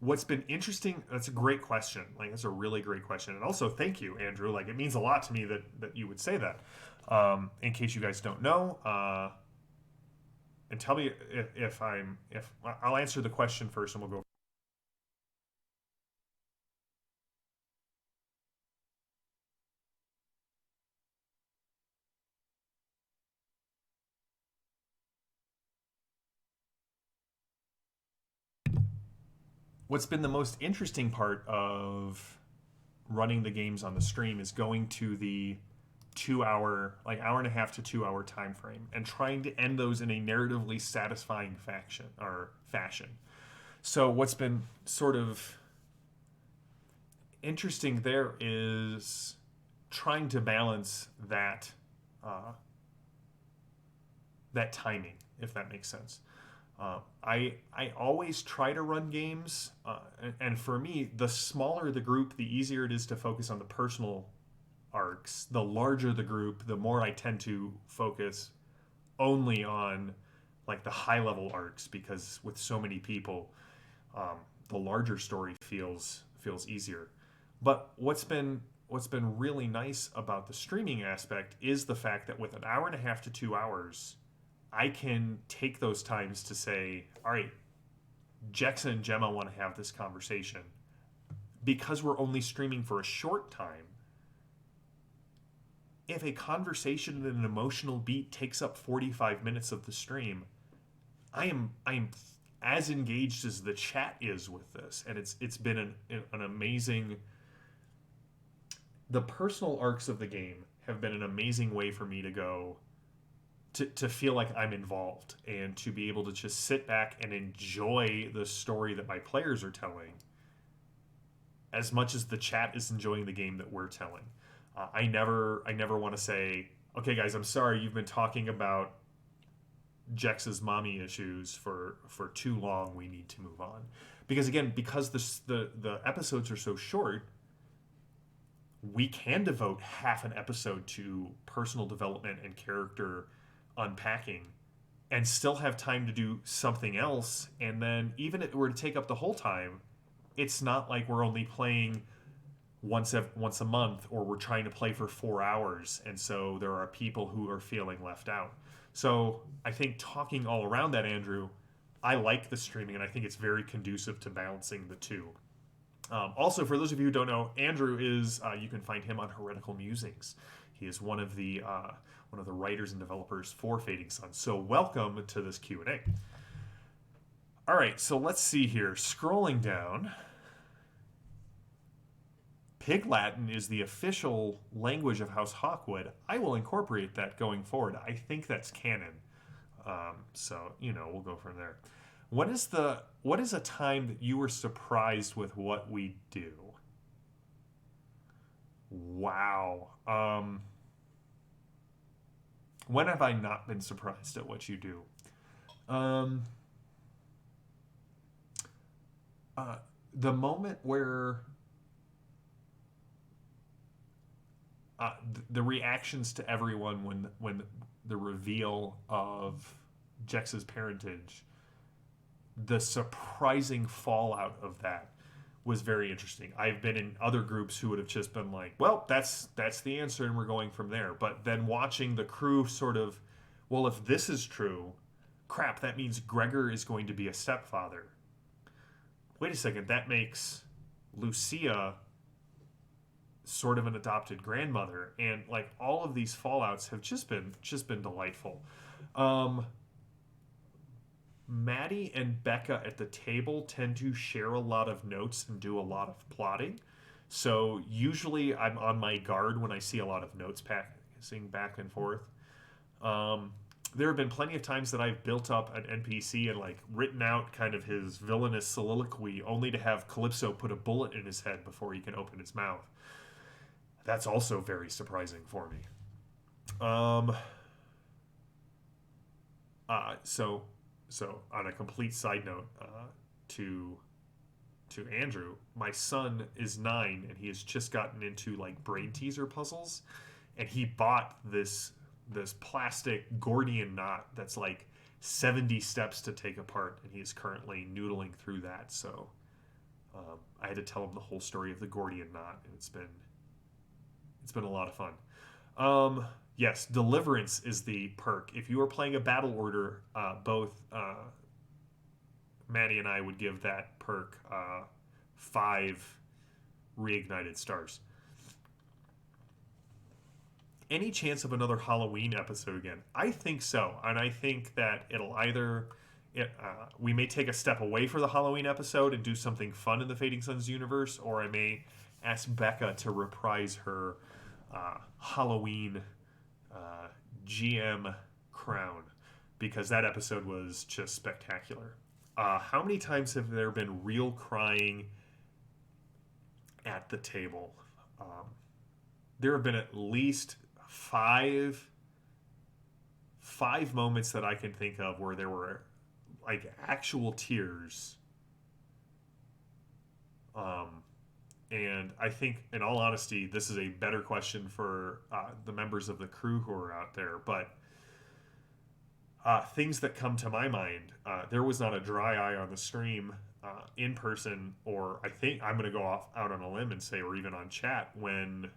What's been interesting, that's a great question. Like, that's a really great question. And also, thank you, Andrew. Like, it means a lot to me that you would say that. In case you guys don't know, and tell me if I'll answer the question first and we'll go. What's been the most interesting part of running the games on the stream is going to the 2 hour, like hour and a half to 2 hour time frame, and trying to end those in a narratively satisfying fashion. So what's been sort of interesting there is trying to balance that timing, if that makes sense. I always try to run games, and for me, the smaller the group, the easier it is to focus on the personal arcs. The larger the group, the more I tend to focus only on like the high level arcs, because with so many people, the larger story feels easier. But what's been really nice about the streaming aspect is the fact that with an hour and a half to 2 hours, I can take those times to say, all right, Jexa and Gemma want to have this conversation. Because we're only streaming for a short time, if a conversation and an emotional beat takes up 45 minutes of the stream, I am as engaged as the chat is with this, and it's been an amazing. The personal arcs of the game have been an amazing way for me to go to feel like I'm involved and to be able to just sit back and enjoy the story that my players are telling as much as the chat is enjoying the game that we're telling. I never want to say, okay, guys, I'm sorry you've been talking about Jex's mommy issues for too long. We need to move on, because again, because the episodes are so short, we can devote half an episode to personal development and character unpacking and still have time to do something else. And then even if it were to take up the whole time, it's not like we're only playing once a month, or we're trying to play for 4 hours, and so there are people who are feeling left out. So I think talking all around that, Andrew, I like the streaming, and I think it's very conducive to balancing the two. Also, for those of you who don't know, Andrew is you can find him on Heretical Musings. He is one of the writers and developers for Fading Sun. So welcome to this Q&A. All right, so let's see here. Scrolling down. Pig Latin is the official language of House Hawkwood. I will incorporate that going forward. I think that's canon. So, we'll go from there. What is a time that you were surprised with what we do? Wow. When have I not been surprised at what you do? The moment where the reactions to everyone when the reveal of Jex's parentage, the surprising fallout of that was very interesting. I've been in other groups who would have just been like, well, that's the answer and we're going from there. But then watching the crew sort of, well, if this is true, crap, that means Gregor is going to be a stepfather. Wait a second, that makes Lucia sort of an adopted grandmother, and like all of these fallouts have just been delightful. Maddie and Becca at the table tend to share a lot of notes and do a lot of plotting. So usually I'm on my guard when I see a lot of notes passing back and forth. There have been plenty of times that I've built up an NPC and like written out kind of his villainous soliloquy only to have Calypso put a bullet in his head before he can open his mouth. That's also very surprising for me. So on a complete side note, to Andrew, my son is 9 and he has just gotten into like brain teaser puzzles, and he bought this plastic Gordian knot that's like 70 steps to take apart, and he is currently noodling through that. So I had to tell him the whole story of the Gordian knot, and it's been a lot of fun. Yes, Deliverance is the perk. If you are playing a battle order, both Maddie and I would give that perk 5 reignited stars. Any chance of another Halloween episode again? I think so, and I think that it'll either we may take a step away for the Halloween episode and do something fun in the Fading Suns universe, or I may ask Becca to reprise her Halloween GM crown, because that episode was just spectacular. How many times have there been real crying at the table? There have been at least five moments that I can think of where there were like actual tears. And I think, in all honesty, this is a better question for the members of the crew who are out there. But things that come to my mind, there was not a dry eye on the stream in person, or I think I'm going to go out on a limb and say, or even on chat, when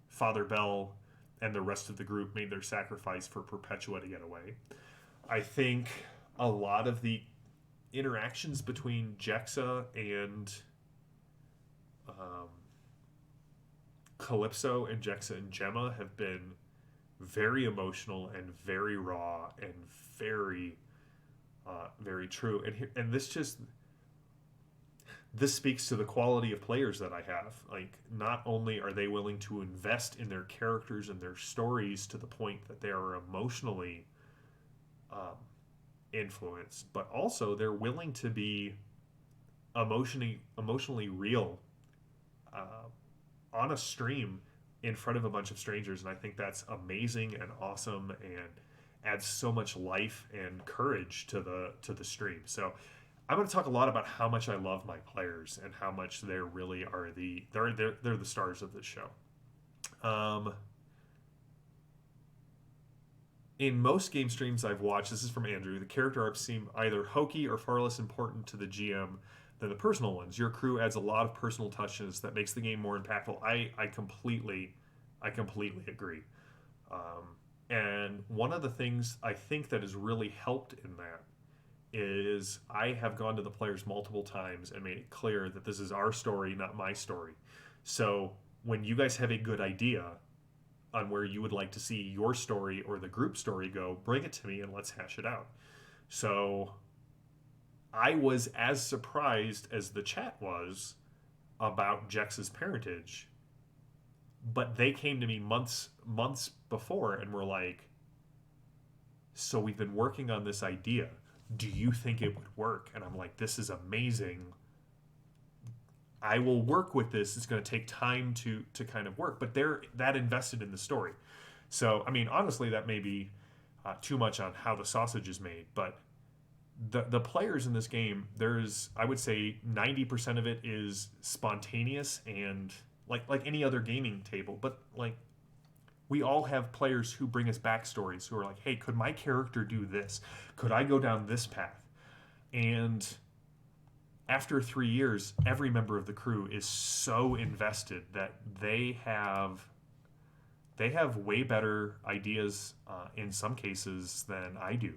Father Bell and the rest of the group made their sacrifice for Perpetua to get away. I think a lot of the interactions between Jexa and Calypso and Jexa and Gemma have been very emotional and very raw and very true. And this speaks to the quality of players that I have. Like, not only are they willing to invest in their characters and their stories to the point that they are emotionally influenced, but also they're willing to be emotionally real on a stream in front of a bunch of strangers. And I think that's amazing and awesome and adds so much life and courage to the stream. So I'm going to talk a lot about how much I love my players and how much they really are they're the stars of this show. In most game streams I've watched, this is from Andrew, the character arcs seem either hokey or far less important to the GM than the personal ones. Your crew adds a lot of personal touches that makes the game more impactful. I completely agree. And one of the things I think that has really helped in that is I have gone to the players multiple times and made it clear that this is our story, not my story. So when you guys have a good idea on where you would like to see your story or the group story go, bring it to me and let's hash it out. So I was as surprised as the chat was about Jex's parentage, but they came to me months before and were like, so we've been working on this idea. Do you think it would work? And I'm like, this is amazing. I will work with this. It's going to take time to kind of work, but they're that invested in the story. So, I mean, honestly, that may be too much on how the sausage is made, but the players in this game, there's, I would say 90% of it is spontaneous and like any other gaming table, but like we all have players who bring us backstories who are like, hey, could my character do this? Could I go down this path? And after 3 years, every member of the crew is so invested that they have way better ideas in some cases than I do.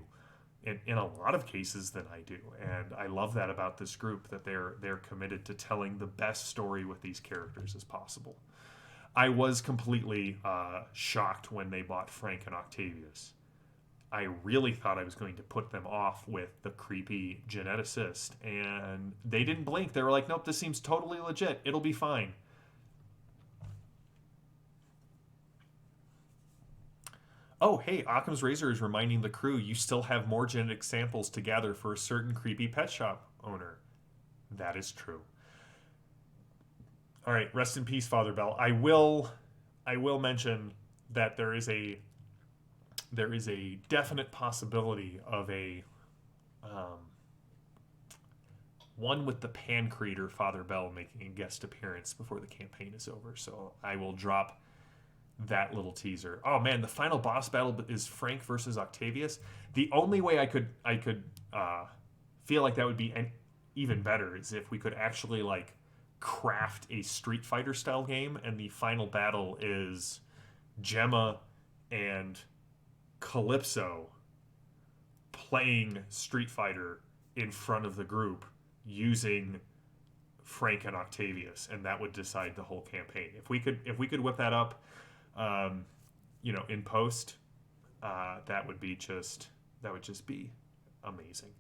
in a lot of cases than I do. And I love that about this group, that they're committed to telling the best story with these characters as possible. I was completely shocked when they bought Frank and Octavius. I really thought I was going to put them off with the creepy geneticist, and they didn't blink. They were like, nope, this seems totally legit. It'll be fine. Oh, hey, Occam's Razor is reminding the crew you still have more genetic samples to gather for a certain creepy pet shop owner. That is true. All right, rest in peace, Father Bell. I will mention that there is a definite possibility of a um, one with the Pan Creator, Father Bell, making a guest appearance before the campaign is over. So I will drop that little teaser. Oh man, the final boss battle is Frank versus Octavius. The only way I could feel like that would be even better is if we could actually like craft a Street Fighter style game, and the final battle is Gemma and Calypso playing Street Fighter in front of the group using Frank and Octavius, and that would decide the whole campaign. If we could whip that up, in post, that would just be amazing.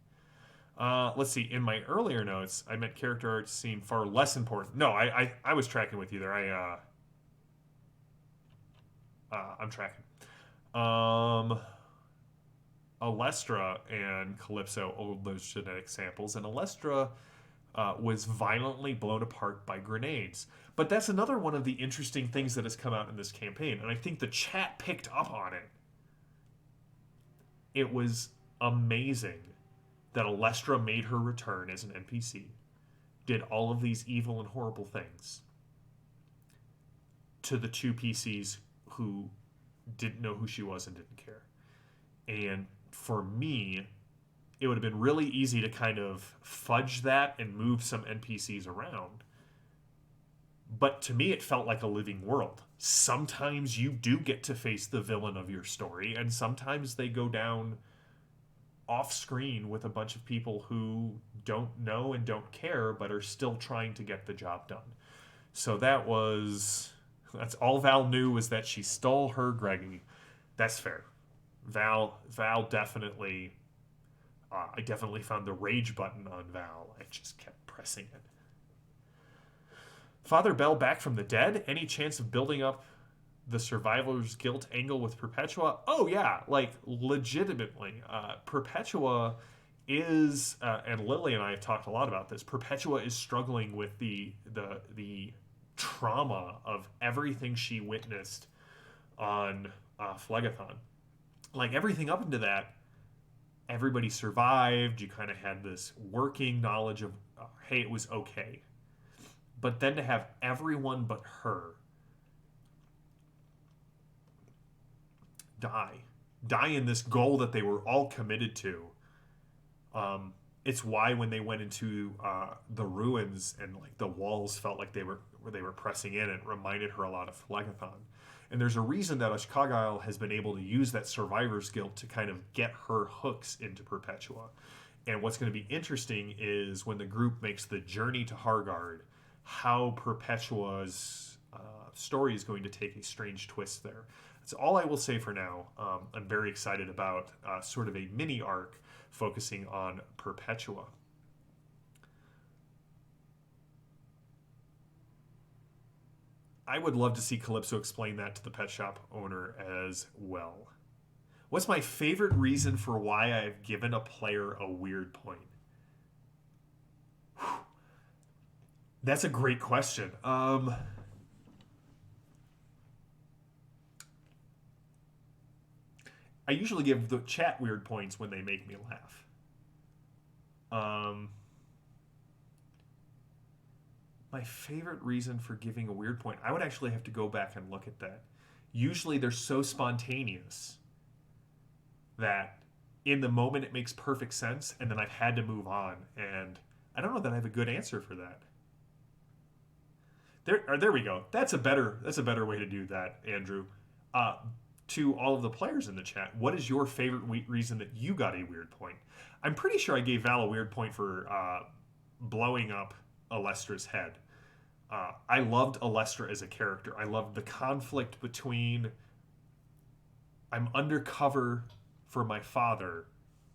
Let's see. In my earlier notes, I meant character arts seem far less important. No, I was tracking with you there. I'm tracking. Alestra and Calypso owned those genetic samples, and Alestra was violently blown apart by grenades. But that's another one of the interesting things that has come out in this campaign, and I think the chat picked up on it. It was amazing that Alestra made her return as an NPC, did all of these evil and horrible things to the two PCs who didn't know who she was and didn't care. And for me, it would have been really easy to kind of fudge that and move some NPCs around. But to me, it felt like a living world. Sometimes you do get to face the villain of your story, and sometimes they go down off screen with a bunch of people who don't know and don't care, but are still trying to get the job done. So that's all Val knew, was that she stole her Greggy. That's fair. Val definitely, I definitely found the rage button on Val. I just kept pressing it. Father Bell back from the dead? Any chance of building up the survivor's guilt angle with Perpetua? Oh yeah, like legitimately. Perpetua is, and Lily and I have talked a lot about this. Perpetua is struggling with the trauma of everything she witnessed on Phlegathon. Like everything up into that, everybody survived. You kind of had this working knowledge of, hey, it was okay. But then to have everyone but her die in this goal that they were all committed to. It's why when they went into the ruins and like the walls felt like they were pressing in, it reminded her a lot of Phlegathon. And there's a reason that Ashkagile has been able to use that survivor's guilt to kind of get her hooks into Perpetua. And what's going to be interesting is when the group makes the journey to Hargard, how Perpetua's story is going to take a strange twist there. That's all I will say for now. I'm very excited about sort of a mini arc focusing on Perpetua. I would love to see Calypso explain that to the pet shop owner as well. What's my favorite reason for why I've given a player a weird point? Whew. That's a great question. I usually give the chat weird points when they make me laugh. My favorite reason for giving a weird point, I would actually have to go back and look at that. Usually they're so spontaneous that in the moment it makes perfect sense, and then I've had to move on, and I don't know that I have a good answer for that. There we go. That's a better way to do that, Andrew. to all of the players in the chat, what is your favorite reason that you got a weird point? I'm pretty sure I gave Val a weird point for blowing up Alestra's head. I loved Alestra as a character. I loved the conflict between I'm undercover for my father,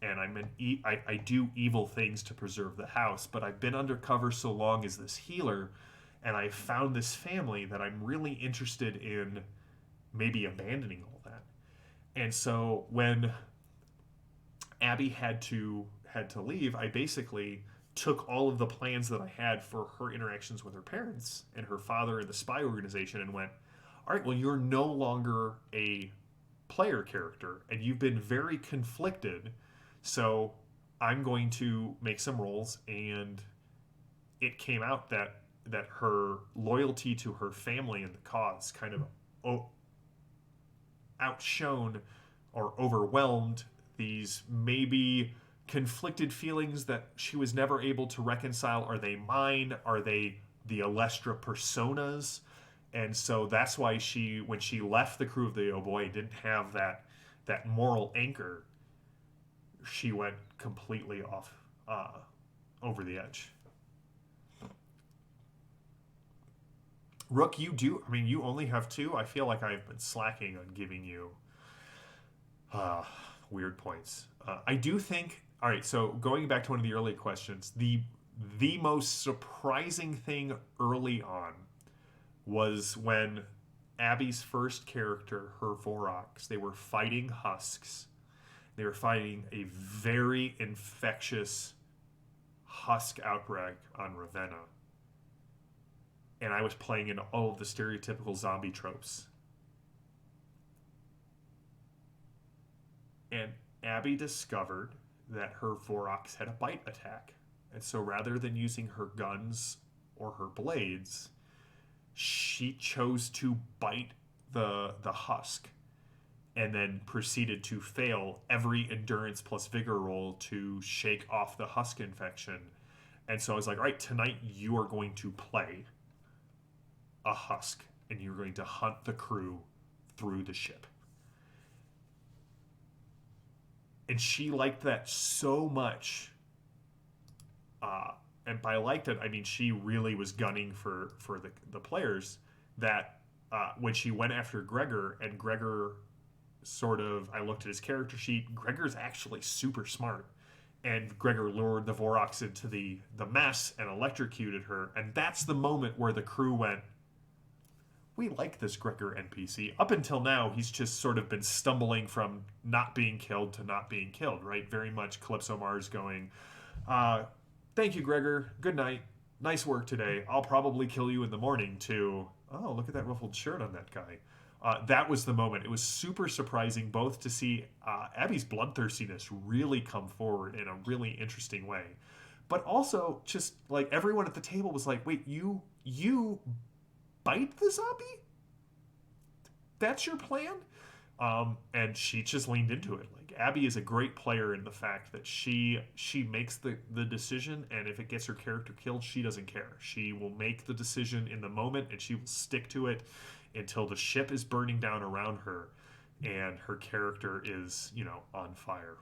and I do evil things to preserve the house, but I've been undercover so long as this healer, and I found this family that I'm really interested in maybe abandoning all that. And so when Abby had to leave, I basically took all of the plans that I had for her interactions with her parents and her father and the spy organization and went, all right, well, you're no longer a player character and you've been very conflicted, so I'm going to make some rolls. And it came out that her loyalty to her family and the cause kind of outshone or overwhelmed these maybe conflicted feelings that she was never able to reconcile. Are they mine? Are they the Alestra personas? And so that's why when she left the crew of the Oh Boy, didn't have that moral anchor. She went completely off over the edge. Rook, you only have 2. I feel like I've been slacking on giving you weird points. I do think, all right, so going back to one of the early questions, the most surprising thing early on was when Abby's first character, her Vorox, they were fighting husks. They were fighting a very infectious husk outbreak on Ravenna. And I was playing in all of the stereotypical zombie tropes. And Abby discovered that her Vorox had a bite attack. And so rather than using her guns or her blades, she chose to bite the husk and then proceeded to fail every endurance plus vigor roll to shake off the husk infection. And so I was like, all right, tonight you are going to play a husk and you're going to hunt the crew through the ship. And she liked that so much. And by liked it, I mean she really was gunning for the players that when she went after Gregor, and Gregor sort of, I looked at his character sheet, Gregor's actually super smart. And Gregor lured the Vorox into the mess and electrocuted her. And that's the moment where the crew went, we like this Gregor NPC. Up until now, he's just sort of been stumbling from not being killed to not being killed, right? Very much Calypso Mars going, thank you, Gregor. Good night. Nice work today. I'll probably kill you in the morning, to, oh, look at that ruffled shirt on that guy. That was the moment. It was super surprising both to see Abby's bloodthirstiness really come forward in a really interesting way, but also just like everyone at the table was like, wait, you bite the zombie? That's your plan? And she just leaned into it. Like, Abby is a great player in the fact that she makes the decision, and if it gets her character killed, she doesn't care. She will make the decision in the moment, and she will stick to it until the ship is burning down around her and her character is, on fire.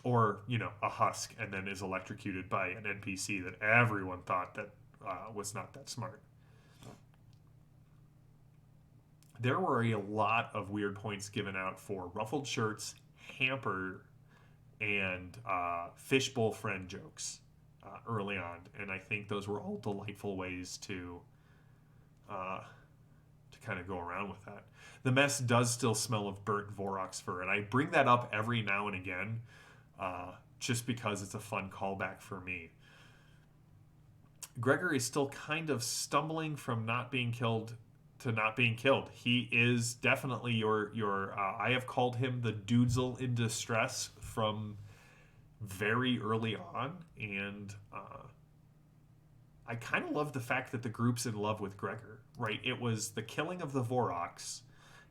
Or, a husk, and then is electrocuted by an NPC that everyone thought that was not that smart. There were a lot of weird points given out for ruffled shirts, hamper, and fishbowl friend jokes early on, and I think those were all delightful ways to kind of go around with that. The mess does still smell of burnt Vorox fur, and I bring that up every now and again just because it's a fun callback for me. Gregor is still kind of stumbling from not being killed to not being killed. He is definitely your I have called him the Dudesel in distress from very early on, and I kind of love the fact that the group's in love with Gregor, right? It was the killing of the Vorox,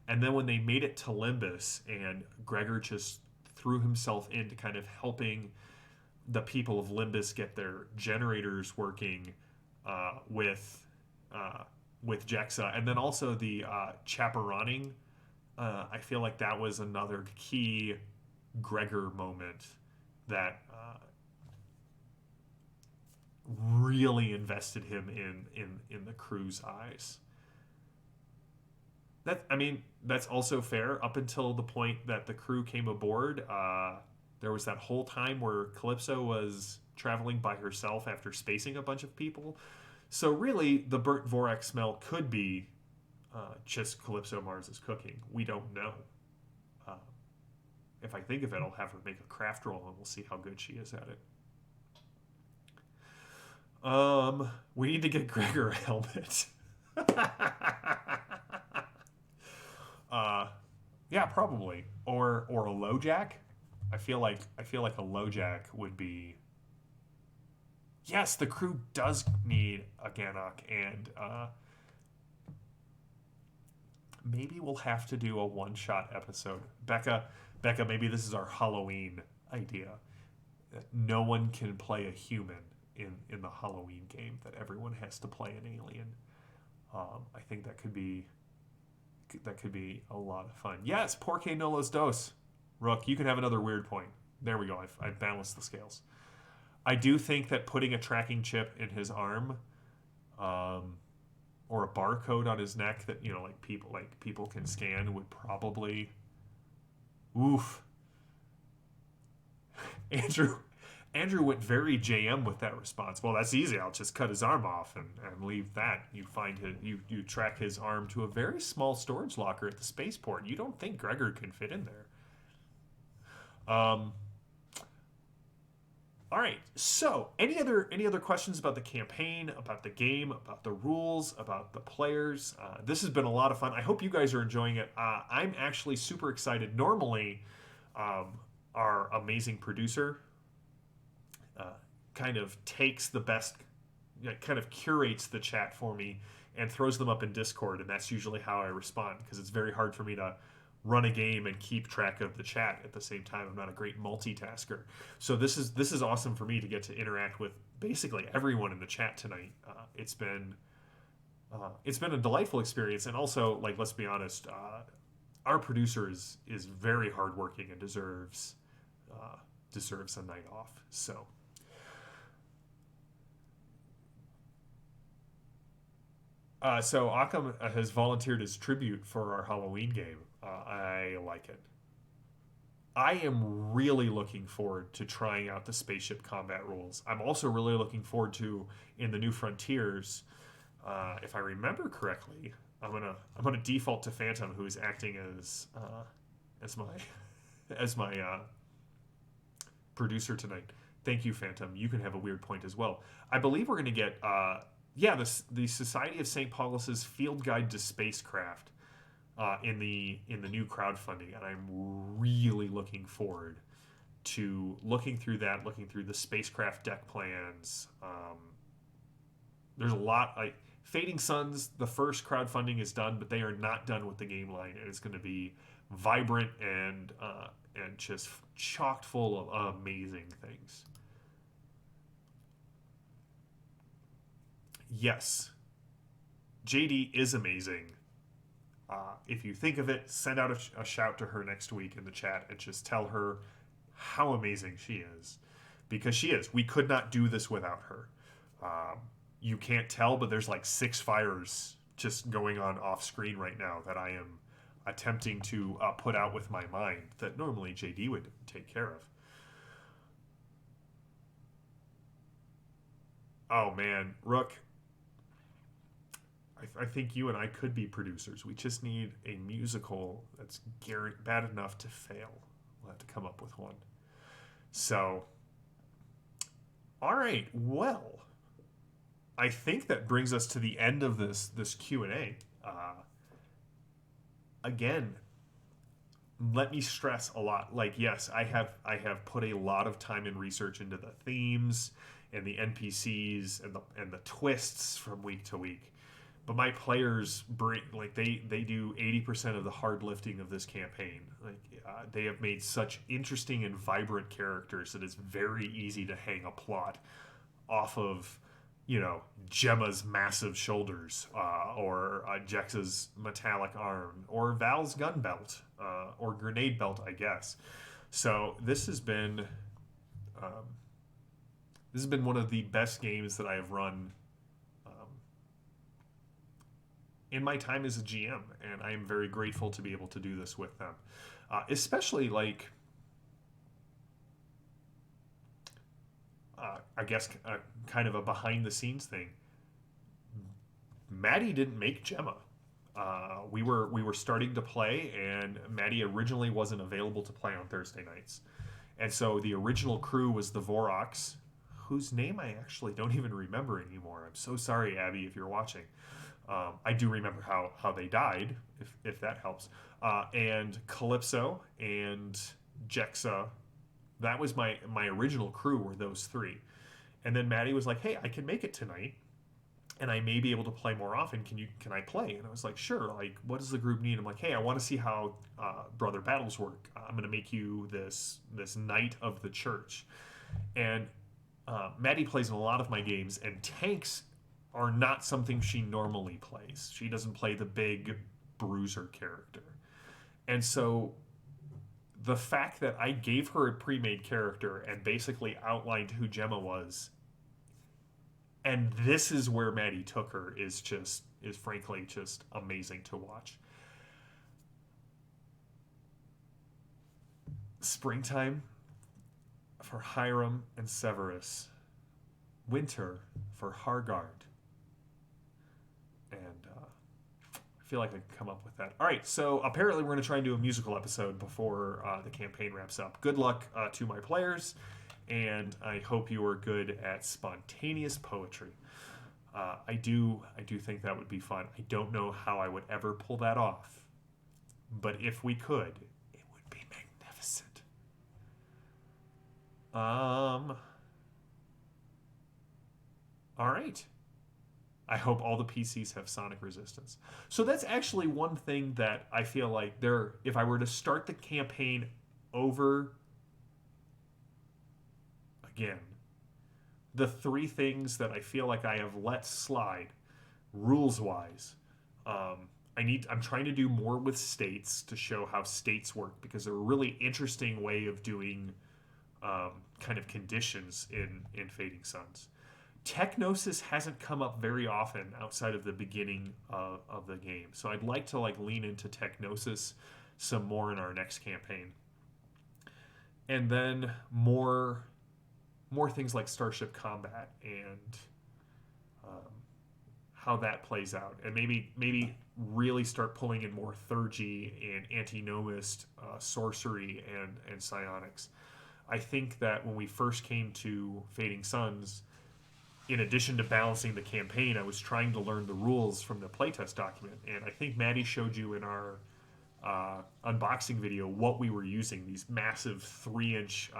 and then when they made it to Limbus, and Gregor just threw himself into kind of helping the people of Limbus get their generators working with Jexa, and then also the chaperoning I feel like that was another key Gregor moment that really invested him in the crew's eyes. That's also fair up until the point that the crew came aboard. There was that whole time where Calypso was traveling by herself after spacing a bunch of people. So really, the burnt Vorax smell could be just Calypso Mars's cooking. We don't know. Uh, if I think of it, I'll have her make a craft roll, and we'll see how good she is at it. We need to get Gregor a helmet. Yeah, probably, or a low jack. I feel like a low jack would be. Yes, the crew does need a Ganok, and maybe we'll have to do a one-shot episode. Becca, maybe this is our Halloween idea. No one can play a human in the Halloween game, that everyone has to play an alien. I think that could be a lot of fun. Yes, Porque no los dos. Rook, you can have another weird point. There we go. I've balanced the scales. I do think that putting a tracking chip in his arm, or a barcode on his neck that people can scan would probably. Oof. Andrew went very JM with that response. Well, that's easy. I'll just cut his arm off and leave that. You find you track his arm to a very small storage locker at the spaceport. You don't think Gregor can fit in there. All right. So, any other questions about the campaign, about the game, about the rules, about the players? This has been a lot of fun. I hope you guys are enjoying it. I'm actually super excited. Normally, our amazing producer kind of takes the best, kind of curates the chat for me and throws them up in Discord, and that's usually how I respond, because it's very hard for me to run a game and keep track of the chat at the same time. I'm not a great multitasker. So this is awesome for me to get to interact with basically everyone in the chat tonight. It's been a delightful experience, and also, like, let's be honest, our producer is very hardworking and deserves a night off. So. So Occam has volunteered as tribute for our Halloween game. I like it. I am really looking forward to trying out the spaceship combat rules. I'm also really looking forward to, in the new Frontiers, if I remember correctly, I'm gonna default to Phantom, who is acting as my producer tonight. Thank you, Phantom. You can have a weird point as well. I believe we're gonna get the Society of St. Paulus's Field Guide to Spacecraft in the new crowdfunding, and I'm really looking forward to looking through the spacecraft deck plans. There's a lot. Fading Suns, the first crowdfunding is done, but they are not done with the game line, and it's going to be vibrant and just chocked full of amazing things. Yes, JD is amazing. If you think of it, send out a shout to her next week in the chat and just tell her how amazing she is. Because she is. We could not do this without her. You can't tell, but there's like 6 fires just going on off screen right now that I am attempting to put out with my mind that normally JD would take care of. Oh man, Rook, I think you and I could be producers. We just need a musical that's bad enough to fail. We'll have to come up with one. So, all right, well, I think that brings us to the end of this Q&A. Again, let me stress a lot. Like, yes, I have put a lot of time and research into the themes and the NPCs and the twists from week to week. But my players they do 80% of the hard lifting of this campaign. They have made such interesting and vibrant characters that it's very easy to hang a plot off of, Gemma's massive shoulders, or Jex's metallic arm, or Val's gun belt, or grenade belt, I guess. So this has been one of the best games that I have run in my time as a GM, and I am very grateful to be able to do this with them. Especially, like, I guess, kind of a behind-the-scenes thing. Maddie didn't make Gemma. We were starting to play, and Maddie originally wasn't available to play on Thursday nights. And so the original crew was the Vorox, whose name I actually don't even remember anymore. I'm so sorry, Abby, if you're watching. I do remember how they died, if that helps. And Calypso and Jexa. That was my original crew, were those three. And then Maddie was like, hey, I can make it tonight, and I may be able to play more often. Can I play? And I was like, sure. Like, what does the group need? I'm like, hey, I want to see how Brother Battles work. I'm going to make you this Knight of the Church. And Maddie plays in a lot of my games, and tanks are not something she normally plays. She doesn't play the big bruiser character. And so the fact that I gave her a pre-made character and basically outlined who Gemma was, and this is where Maddie took her, is frankly just amazing to watch. Springtime for Hiram and Severus. Winter for Hargard. And I feel like I can come up with that. All right, so apparently we're going to try and do a musical episode before the campaign wraps up. Good luck to my players, and I hope you are good at spontaneous poetry. I do think that would be fun. I don't know how I would ever pull that off, but if we could, it would be magnificent. All right. I hope all the PCs have sonic resistance. So that's actually one thing that I feel like if I were to start the campaign over again, the three things that I feel like I have let slide rules-wise, I'm trying to do more with states to show how states work, because they're a really interesting way of doing kind of conditions in Fading Suns. Technosis hasn't come up very often outside of the beginning of the game, so I'd like to lean into Technosis some more in our next campaign, and then more things like Starship Combat and how that plays out, and maybe really start pulling in more Theurgy and Antinomist, sorcery and psionics. I think that when we first came to Fading Suns, in addition to balancing the campaign, I was trying to learn the rules from the playtest document. And I think Maddie showed you in our unboxing video what we were using, these massive 3-inch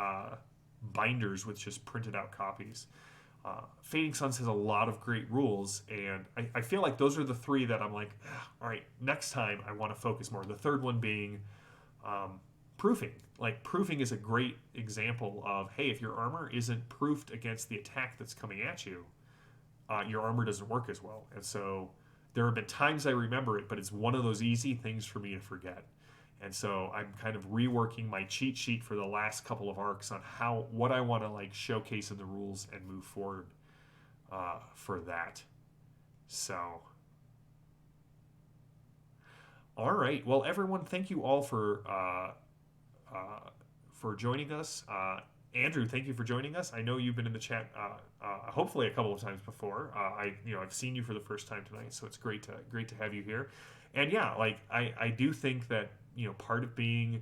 binders with just printed out copies. Fading Suns has a lot of great rules, and I feel like those are the three that I'm like, all right, next time I want to focus more. The third one being proofing. Like, proofing is a great example of, hey, if your armor isn't proofed against the attack that's coming at you, your armor doesn't work as well. And so there have been times I remember it, but it's one of those easy things for me to forget. And so I'm kind of reworking my cheat sheet for the last couple of arcs on what I want to showcase in the rules and move forward for that. So, all right. Well, everyone, thank you all for joining us. Andrew, thank you for joining us. I know you've been in the chat hopefully a couple of times before. I've seen you for the first time tonight, so it's great to have you here. And yeah, I do think that part of being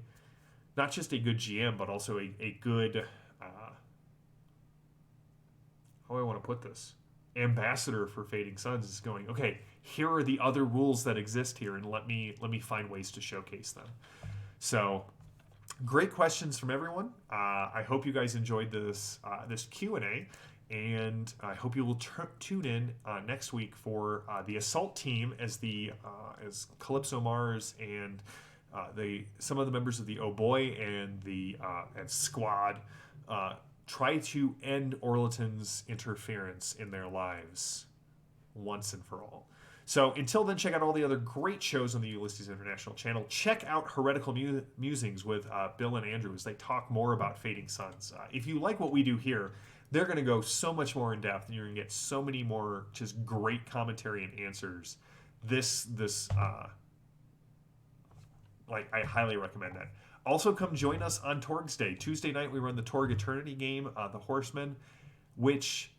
not just a good GM, but also a good how do I want to put this, ambassador for Fading Suns is going, okay, here are the other rules that exist here, and let me find ways to showcase them. So, great questions from everyone. I hope you guys enjoyed this Q&A, and I hope you will tune in next week for the Assault team as Calypso Mars and some of the members of the Boii and the and Squad try to end Orlaton's interference in their lives once and for all. So until then, check out all the other great shows on the Ulysses International channel. Check out Heretical Musings with Bill and Andrew as they talk more about Fading Suns. If you like what we do here, they're going to go so much more in depth, and you're going to get so many more just great commentary and answers. I highly recommend that. Also, come join us on Torg's Day. Tuesday night, we run the Torg Eternity game, The Horsemen, which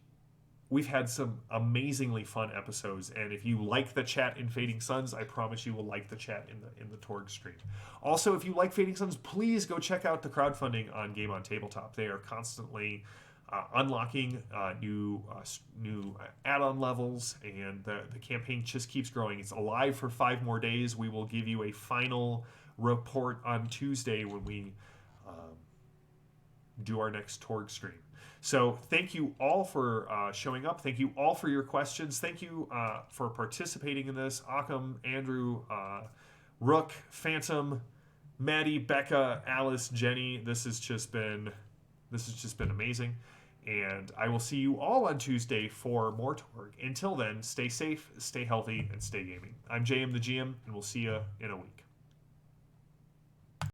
we've had some amazingly fun episodes. And if you like the chat in Fading Suns, I promise you will like the chat in the Torg stream. Also, if you like Fading Suns, please go check out the crowdfunding on Game on Tabletop. They are constantly unlocking new add-on levels, and the campaign just keeps growing. It's alive for 5 more days. We will give you a final report on Tuesday when we do our next Torg stream. So thank you all for showing up. Thank you all for your questions. Thank you for participating in this. Occam, Andrew, Rook, Phantom, Maddie, Becca, Alice, Jenny. This has just been amazing. And I will see you all on Tuesday for more Torg. Until then, stay safe, stay healthy, and stay gaming. I'm JM the GM, and we'll see you in a week.